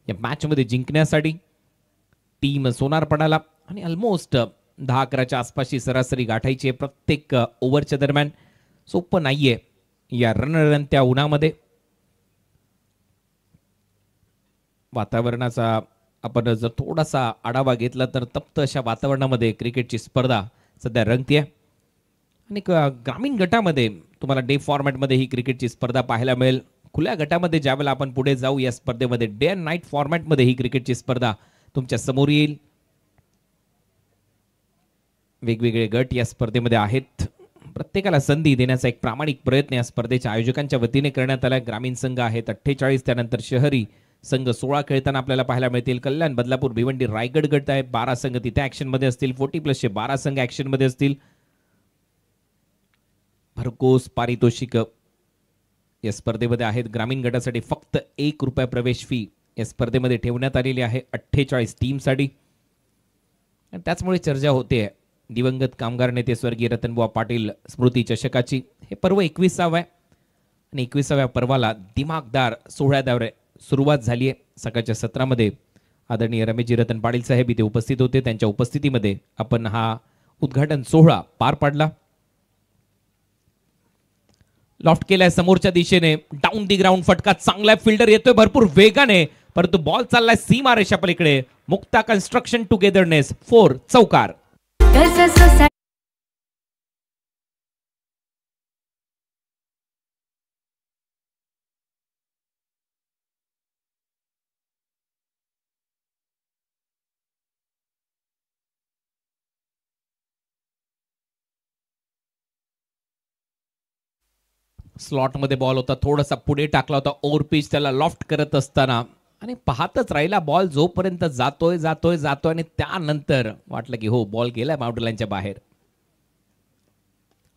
या मॅच मध्ये जिंकण्यासाठी. टीम सोनारपाडाला आणि ऑलमोस्ट 10-11च्या आसपासची सरासरी गाठायची आहे प्रत्येक ओव्हरच्या दरम्यान. सोपं नाहीये या रणरणत्या उन्हामध्ये. वातावरणाचा आपण जर थोडासा आढावा घेतला तर तप्त अशा वातावरणामध्ये क्रिकेटची स्पर्धा सध्या रंगतीये. आणि ग्रामीण गटामध्ये तुम्हाला डे फॉर्मॅटमध्ये ही क्रिकेटची स्पर्धा पाहायला मिळेल. खुल्या गटामध्ये ज्यावेळेला आपण पुढे जाऊ या स्पर्धेमध्ये डे अँड नाईट फॉर्मॅटमध्ये ही क्रिकेटची स्पर्धा तुमच्या समोर येईल. वेगवेगळे गट या स्पर्धेमध्ये आहेत. प्रत्येकाला संधी देण्याचा एक प्रामाणिक प्रयत्न या स्पर्धेच्या आयोजकांच्या वतीने करण्यात आला. ग्रामीण संघ आहेत 48. त्यानंतर शहरी संघ 16 खेळताना आपल्याला पाहायला मिळतील. कल्याण, बदलापूर, भिवंडी, रायगड गट आहे. 12 संघ तिथे ऍक्शन मध्ये असतील. 40+ 12 संघ ऍक्शन मध्ये असतील. भरघोस पारितोषिक या स्पर्धेमध्ये आहेत. ग्रामीण गटासाठी फक्त ₹1 प्रवेश फी या स्पर्धेमध्ये ठेवण्यात आलेली आहे 48 टीमसाठी. आणि त्याचमुळे चर्चा होते दिवंगत कामगार नेते स्वर्गीय रतनबुवा पाटील स्मृती चषकाची. हे पर्व 21वे आहे आणि 21व्या पर्वाला दिमागदार सोहळ्याद्वारे सुरुवात झाली आहे. सकाळच्या सत्रामध्ये आदरणीय रमेशजी रतन पाटील साहेब इथे उपस्थित होते. त्यांच्या उपस्थितीमध्ये आपण हा उद्घाटन सोहळा पार पाडला. लॉफ्ट केलाय समोरच्या दिशेने. डाऊन दी ग्राउंड फटका चांगला. फिल्डर येतोय भरपूर वेगाने परंतु बॉल चाललाय सीमारेषा पलीकडे. मुक्ता कन्स्ट्रक्शन टुगेदरनेस 4 चौकार. स्लॉटमध्ये बॉल होता, थोडासा पुढे टाकला होता, ओव्हर पिच त्याला लॉफ्ट करत असताना आणि पाहतच राहिला बॉल जोपर्यंत जातोय जातोय जातोय आणि त्यानंतर वाटलं की हो बॉल गेलाय बाउंड्री लाईनच्या बाहेर.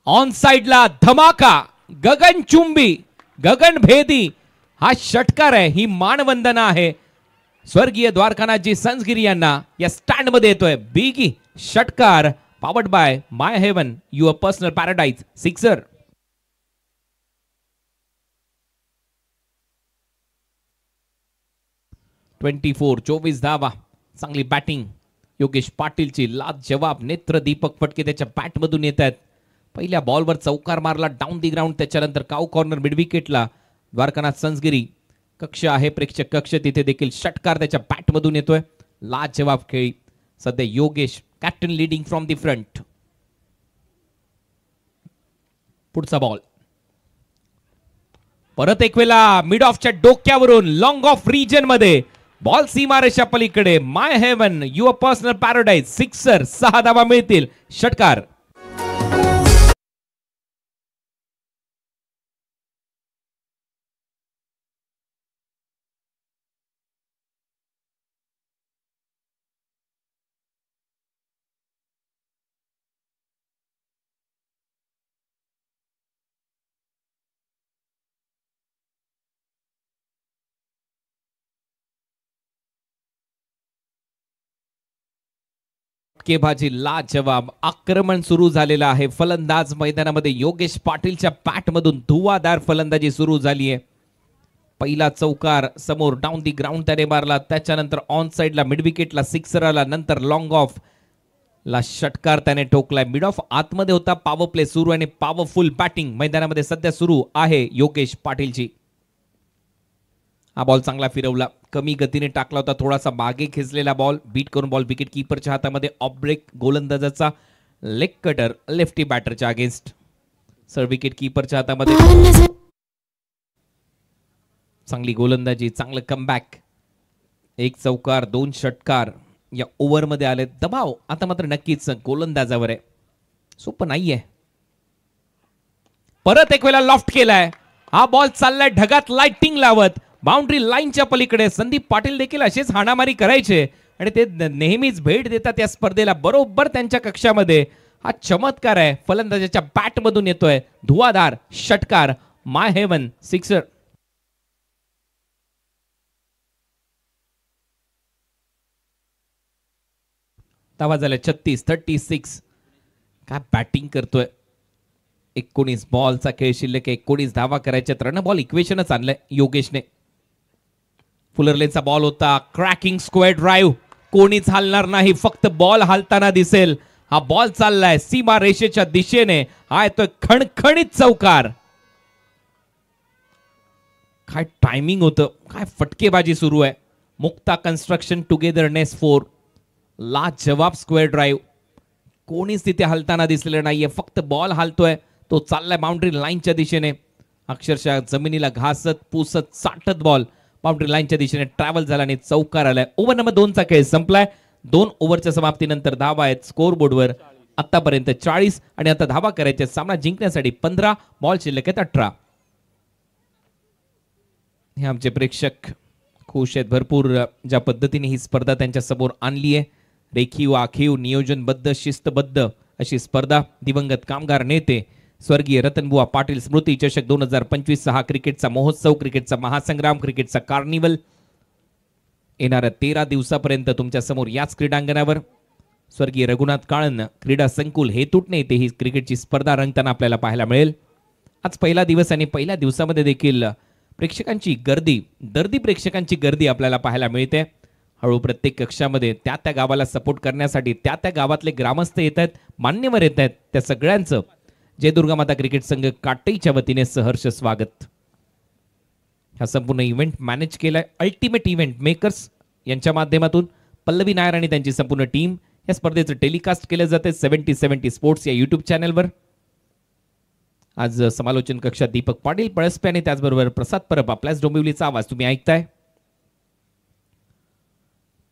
ऑन साइडला धमाका, गगनचुंबी गगनभेदी हा षटकार आहे, ही मानवंदना आहे स्वर्गीय द्वारकानाथजी संसगिरी यांना. या स्टँड मध्ये येतोय बिगी षटकार, powered by my haven, your personal paradise, sixer. चोवीस धावा. चांगली बॅटिंग योगेश पाटीलची, लाजवाब नेत्र दीपक फटके त्याच्या बॅटमधून येत आहेत. पहिल्या बॉलवर चौकार मारला डाऊन दी ग्राउंड, त्याच्यानंतर काऊ कॉर्नर मिड विकेटला. द्वारकानाथ संसगिरी कक्ष आहे, प्रेक्षक कक्ष, तिथे देखील षटकार त्याच्या बॅटमधून येतोय. लाजवाब खेळी सध्या Yogesh, captain leading from the front. पुढचा बॉल परत एक वेळा मिड ऑफच्या डोक्यावरून लॉंग ऑफ रिजन मध्ये बॉल सीमारेषा पलीकडे. My haven, your personal paradise, sixer. 6 धावा मिळतील. षटकार. फटकेबाजी लाजवाब, आक्रमण सुरू झालेलं आहे. फलंदाज मैदानामध्ये योगेश पाटीलच्या बॅटमधून धुवाधार फलंदाजी सुरू झाली आहे. पहिला चौकार समोर डाऊन दी ग्राउंड त्याने मारला, त्याच्यानंतर ऑन साइडला मिड विकेटला सिक्सर आला, नंतर लॉंग ऑफ ला षटकार त्याने ठोकलाय. मिड ऑफ आतमध्ये होता, पॉवर प्ले सुरू आणि पॉवरफुल बॅटिंग मैदानामध्ये सध्या सुरू आहे योगेश पाटीलची. हा बॉल चांगला फिरवला, कमी गतीने टाकला होता, थोडासा मागे खेचलेला बॉल, बीट करून बॉल विकेट कीपरच्या हातामध्ये. ऑफ ब्रेक गोलंदाजाचा लेग कटर लेफ्टी बॅटरच्या अगेन्स्ट. सर विकेट कीपरच्या हातामध्ये. चांगली गोलंदाजी, चांगलं कमबॅक. एक चौकार, 2 षटकार या ओव्हरमध्ये आले. दबाव आता मात्र नक्कीच गोलंदाजावर आहे, सोपं नाहीये. परत एक वेळा लॉफ्ट केलाय, हा बॉल चाललाय ढगात लाइटिंग लावत बाउंड्री लाईनच्या पलीकडे. संदीप पाटील देखील असेच हाणामारी करायचे आणि ते नेहमीच भेट देतात या स्पर्धेला, बरोबर त्यांच्या कक्षामध्ये. हा चमत्कार आहे, फलंदाजाच्या बॅटमधून येतोय धुवाधार षटकार. माय हेवन, सिक्सर. धावा झाल्या 36. काय बॅटिंग करतोय. 19 बॉलचा खेळ शिल्लक, 19 धावा करायच्या. रन बॉल इक्वेशनच आणलंय योगेशने. फुलरलेनचा बॉल होता, क्रॅकिंग स्क्वेअर ड्राईव्ह, कोणीच हलणार नाही, फक्त बॉल हलताना दिसेल. हा बॉल चाललाय सीमा रेषेच्या दिशेने, हा येतोय खणखणीत चौकार. काय टायमिंग होतं, काय फटकेबाजी सुरू आहे. मुक्ता कन्स्ट्रक्शन टुगेदरनेस 4, लाजवाब स्क्वेअर ड्राईव्ह, कोणीच तिथे हलताना दिसलेलं नाहीये, फक्त बॉल हलतोय, तो चाललाय बाउंड्री लाईनच्या दिशेने. अक्षरशः जमिनीला घासत पुसत चाटत बॉल बाउंड्री लाईनच्या दिशेने ट्रॅव्हल झाला आणि चौकार आलाय. ओव्हर नंबर 2 चा खेळ संपलाय. 2 ओव्हरच्या समाप्तीनंतर धावा आहेत स्कोर बोर्डवर आतापर्यंत 40 आणि आता धावा करायच्या. सामना जिंकण्यासाठी 15, बॉल शिल्लक आहेत 18. हे आमचे प्रेक्षक खुश आहेत भरपूर ज्या पद्धतीने ही स्पर्धा त्यांच्या समोर आणली आहे. रेखीव आखीव नियोजनबद्ध शिस्तबद्ध अशी स्पर्धा. दिवंगत कामगार नेते स्वर्गीय रतनबुवा पाटील स्मृती चषक 2025 हा क्रिकेटचा महोत्सव, क्रिकेटचा महासंग्राम, क्रिकेटचा कार्निवल येणाऱ्या 13 दिवसापर्यंत तुमच्या समोर याच क्रीडांगणावर. स्वर्गीय रघुनाथ काळन क्रीडा संकुल हे तुटणे येथे ही क्रिकेटची स्पर्धा रंगताना आपल्याला पाहायला मिळेल. आज पहिला दिवस आणि पहिल्या दिवसामध्ये देखील प्रेक्षकांची गर्दी, दर्दी प्रेक्षकांची गर्दी आपल्याला पाहायला मिळते. हळू प्रत्येक कक्षामध्ये त्या त्या गावाला सपोर्ट करण्यासाठी त्या त्या गावातले ग्रामस्थ येत आहेत, मान्यवर येत आहेत. त्या सगळ्यांचं जय दुर्गा माता क्रिकेट संघ काटईच्या वतीने सहर्ष स्वागत. हा संपूर्ण इव्हेंट मॅनेज केलाय अल्टिमेट इव्हेंट मेकर्स यांच्या माध्यमातून. पल्लवी नायर आणि त्यांची संपूर्ण टीम. या स्पर्धेचं टेलिकास्ट केलं जाते 70-70 स्पोर्ट्स या युट्यूब चॅनलवर. आज समालोचन कक्षात दीपक पाटील पळसपे आणि त्याचबरोबर प्रसाद परब आपल्याच डोंबिवलीचा आवाज तुम्ही ऐकताय.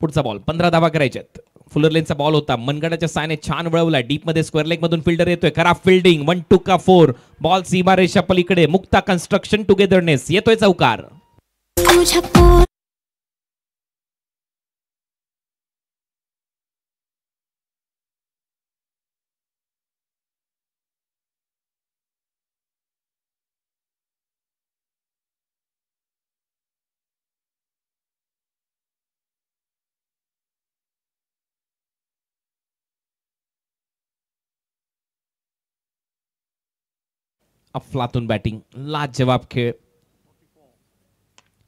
पुढचा बॉल 15 धावा करायच्यात. फुलर लेनचा बॉल होता, मनगडाच्या सायने छान वळवला, डीप मध्ये स्क्वेअर लेग मधून फिल्डर येतोय, खराब फिल्डिंग, 1 2 का 4, बॉल सीमारेषा पलीकडे, मुक्ता कन्स्ट्रक्शन टुगेदरनेस येतोय चौकार. अफलातून बॅटिंग, लाजवाब खेळ.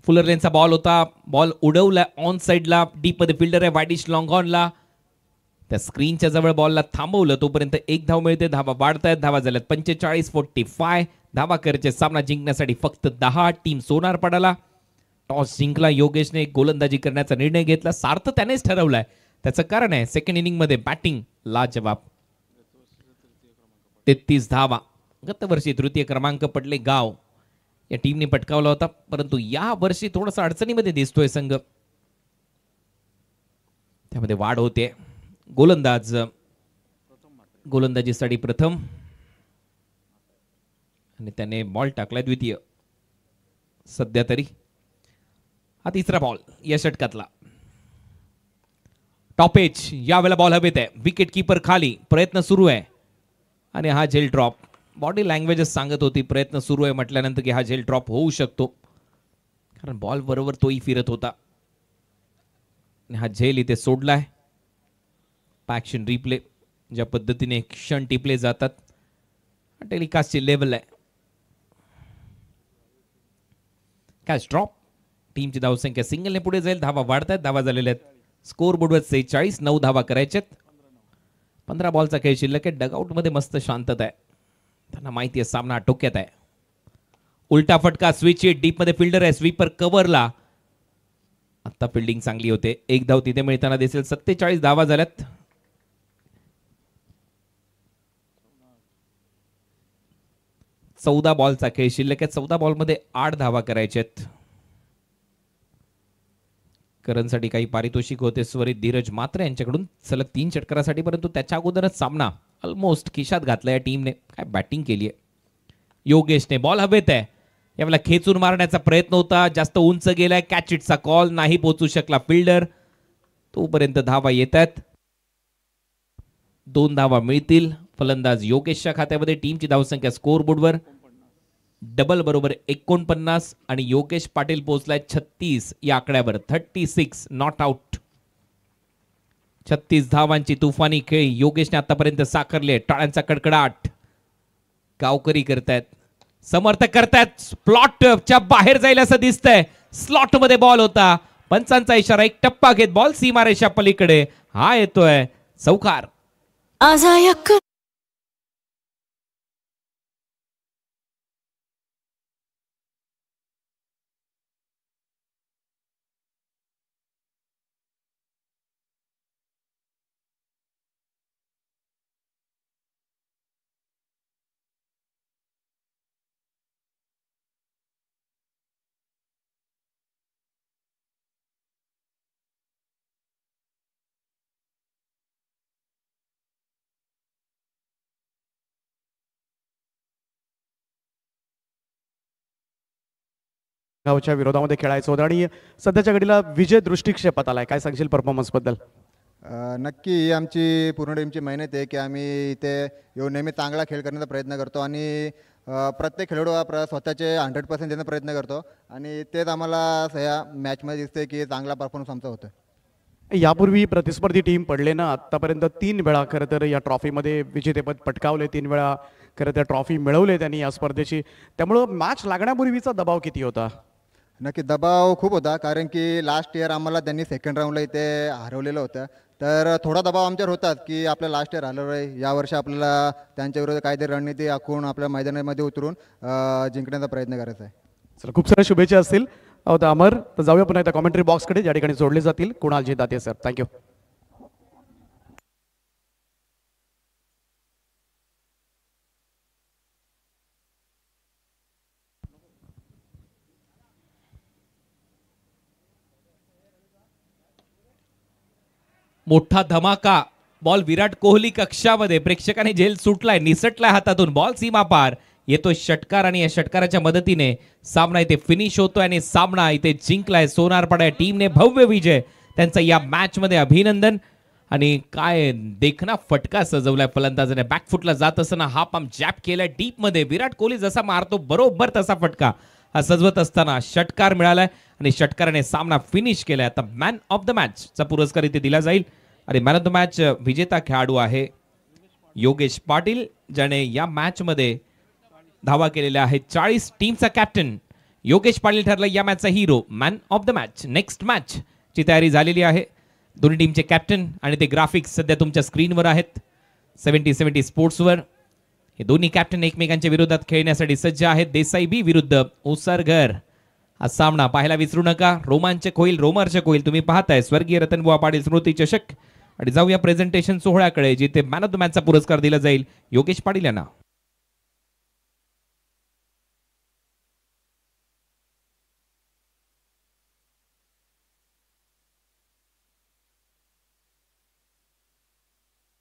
फुलर लेनचा बॉल होता, बॉल उडवला ऑन साइडला, डीप मध्ये फिल्डर आहे वाईडिश लॉंग ऑनला, त्या स्क्रीनच्या जवळ बॉलला थांबवलं, तोपर्यंत एक धाव मिळते, धावा वाढतायत, धावा झाल्यात 45-45. धावा करायचे सामना जिंकण्यासाठी फक्त 10. टीम सोनार पडाला. टॉस जिंकला, योगेशने गोलंदाजी करण्याचा निर्णय घेतला, सार्थ त्यानेच ठरवलाय. त्याचं कारण आहे सेकंड इनिंग मध्ये बॅटिंग लाजवाब. 33 धावा. गतवर्षी तृतीय क्रमांक पडले गाव या टीमने पटकावला होता, परंतु या वर्षी थोडासा अडचणीमध्ये दिसतोय संघ, त्यामध्ये वाढ होते. गोलंदाजीसाठी प्रथम आणि त्याने बॉल टाकलाय द्वितीय सध्या तरी. हा तिसरा बॉल या षटकातला. टॉप एज, यावेळेला बॉल हवेत आहे, विकेट कीपर खाली, प्रयत्न सुरू आहे आणि हा झेल ड्रॉप. बॉडी लँग्वेजच सांगत होती प्रयत्न सुरू आहे म्हटल्यानंतर की हा झेल ड्रॉप होऊ शकतो, कारण बॉल बरोबर तोही फिरत होता. हा झेल इथे सोडलाय. ॲक्शन रिप्ले, ज्या पद्धतीने क्षण टिपले जातात, टेलिकास्टची लेवल आहे. Catch drop. टीमची धावसंख्या सिंगलने पुढे जाईल, धावा वाढतायत, धावा झालेल्या आहेत स्कोर बोर्डवर 46. 9 धावा करायच्यात. 15 बॉलचा खेळ शिल्लक आहे. डगआउट मध्ये मस्त शांतता आहे, त्यांना माहिती आहे सामना टोक्यात आहे. उलटा फटका, स्विच हिट, डीप मध्ये फिल्डर आहे, स्वीपर कव्हरला. आता फिल्डिंग चांगली होते, एक धाव तिथे मिळताना दिसेल. 47 धावा झाल्यात. 14 बॉलचा खेळ शिल्लक आहे. 14 बॉलमध्ये 8 धावा करायच्यात. करणसाठी काही पारितोषिक होते स्वरित धीरज मात्र यांच्याकडून सलग 3 षटकारासाठी, परंतु त्याच्या अगोदरच सामना ऑलमोस्ट खिशात घातला या टीमने. काय बॅटिंग केली आहे. योगेशने बॉल हवेत आहे, यावेळेला खेचून मारण्याचा प्रयत्न होता, जास्त उंच गेलाय, कॅच इटचा कॉल, नाही पोहोचू शकला फिल्डर. तोपर्यंत धावा येत आहेत. 2 धावा मिळतील. फलंदाज योगेशच्या खात्यामध्ये. टीमची धावसंख्या स्कोर बोर्डवर डबल बरोबर 49 आणि योगेश पाटील पोहोचलाय 36 या आकड्यावर. 36 नॉट आउट. 36 धावांची तुफानी खेळी योगेशने आतापर्यंत साकारले. टाळ्यांचा कडकडाट गावकरी करतायत, समर्थक करतायत. स्लॉटच्या बाहेर जाईल असं दिसतंय. स्लॉट मध्ये बॉल होता, पंचांचा इशारा, एक टप्पा घेत बॉल सीमारेषा पलीकडे. हा येतोय चौकार. गावच्या विरोधामध्ये खेळायचं होतं आणि सध्याच्या घडीला विजय दृष्टिक्षेपात आलाय. काय सांगशील परफॉर्मन्स बद्दल? नक्की ही आमची पूर्ण टीमची मेहनत आहे की आम्ही इथे येऊन नेहमी चांगला खेळ करण्याचा प्रयत्न करतो आणि प्रत्येक खेळाडू हा स्वतःचे 100% देण्याचा प्रयत्न करतो आणि तेच आम्हाला या मॅचमध्ये दिसते की चांगला परफॉर्मन्स आमचा होतो. यापूर्वी प्रतिस्पर्धी टीम पडले ना, आतापर्यंत 3 वेळा खरं तर या ट्रॉफीमध्ये विजेतेपद पटकावले, 3 वेळा खरं तर ट्रॉफी मिळवले त्यांनी या स्पर्धेची. त्यामुळं मॅच लागण्यापूर्वीचा दबाव किती होता? नक्की दबाव खूप होता, कारण की लास्ट इयर आम्हाला त्यांनी सेकंड राऊंडला इथे हरवलेलं होतं, तर थोडा दबाव आमच्यावर होतात की आपल्या लास्ट इयर हरवलं आहे, यावर्षी आपल्याला त्यांच्याविरुद्ध काहीतरी रणनीती आखून आपल्या मैदानामध्ये उतरून जिंकण्याचा प्रयत्न करायचा आहे. चला, खूप साऱ्या शुभेच्छा असतील. अमर, तर जाऊया पुन्हा एकदा कॉमेंट्री बॉक्सकडे, ज्या ठिकाणी जोडले जातील कुणाल दाते सर. थँक्यू. मोठा धमाका, बॉल विराट कोहली कक्षामध्ये, प्रेक्षकाने झेल सुटलाय, निसटलाय हातातून, बॉल सीमा पार, येतो षटकार आणि या षटकाराच्या मदतीने सामना इथे फिनिश होतोय आणि सामना इथे जिंकलाय सोनारपाडा टीमने. भव्य विजय त्यांचा या मॅच मध्ये, अभिनंदन. आणि काय देखना फटका सजवलाय फलंदाजाने, बॅकफुटला जात असताना हा पंप जॅप केलाय डीप मध्ये. विराट कोहली जसा मारतो बरोबर तसा फटका हा सजवत असताना षटकार मिळालाय आणि षटकाराने सामना फिनिश केलाय. आता मॅन ऑफ द मॅच चा पुरस्कार इथे दिला जाईल आणि मॅन ऑफ द मॅच विजेता खेळाडू आहे योगेश पाटील, ज्याने या मॅच मध्ये धावा केलेल्या आहेत 40. टीमचा कॅप्टन योगेश पाटील ठरला या मॅचचा hero, man of the match. Next match ची तयारी झालेली आहे. दोन्ही टीमचे कॅप्टन आणि ते ग्राफिक्स सध्या तुमच्या स्क्रीनवर आहेत 70-70 स्पोर्ट्सवर. हे दोन्ही कॅप्टन एकमेकांच्या विरोधात खेळण्यासाठी सज्ज आहेत. देसाई बी विरुद्ध ओसरघर. हा सामना पाहायला विसरू नका, रोमांचक होईल, रोमांचक होईल. तुम्ही पाहताय स्वर्गीय रतनबुवा पाटील स्मृती चषक. आणि जाऊया प्रेझेंटेशन सोहळ्याकडे, जिथे मॅन ऑफ द मॅचचा पुरस्कार दिला जाईल योगेश पाटील यांना.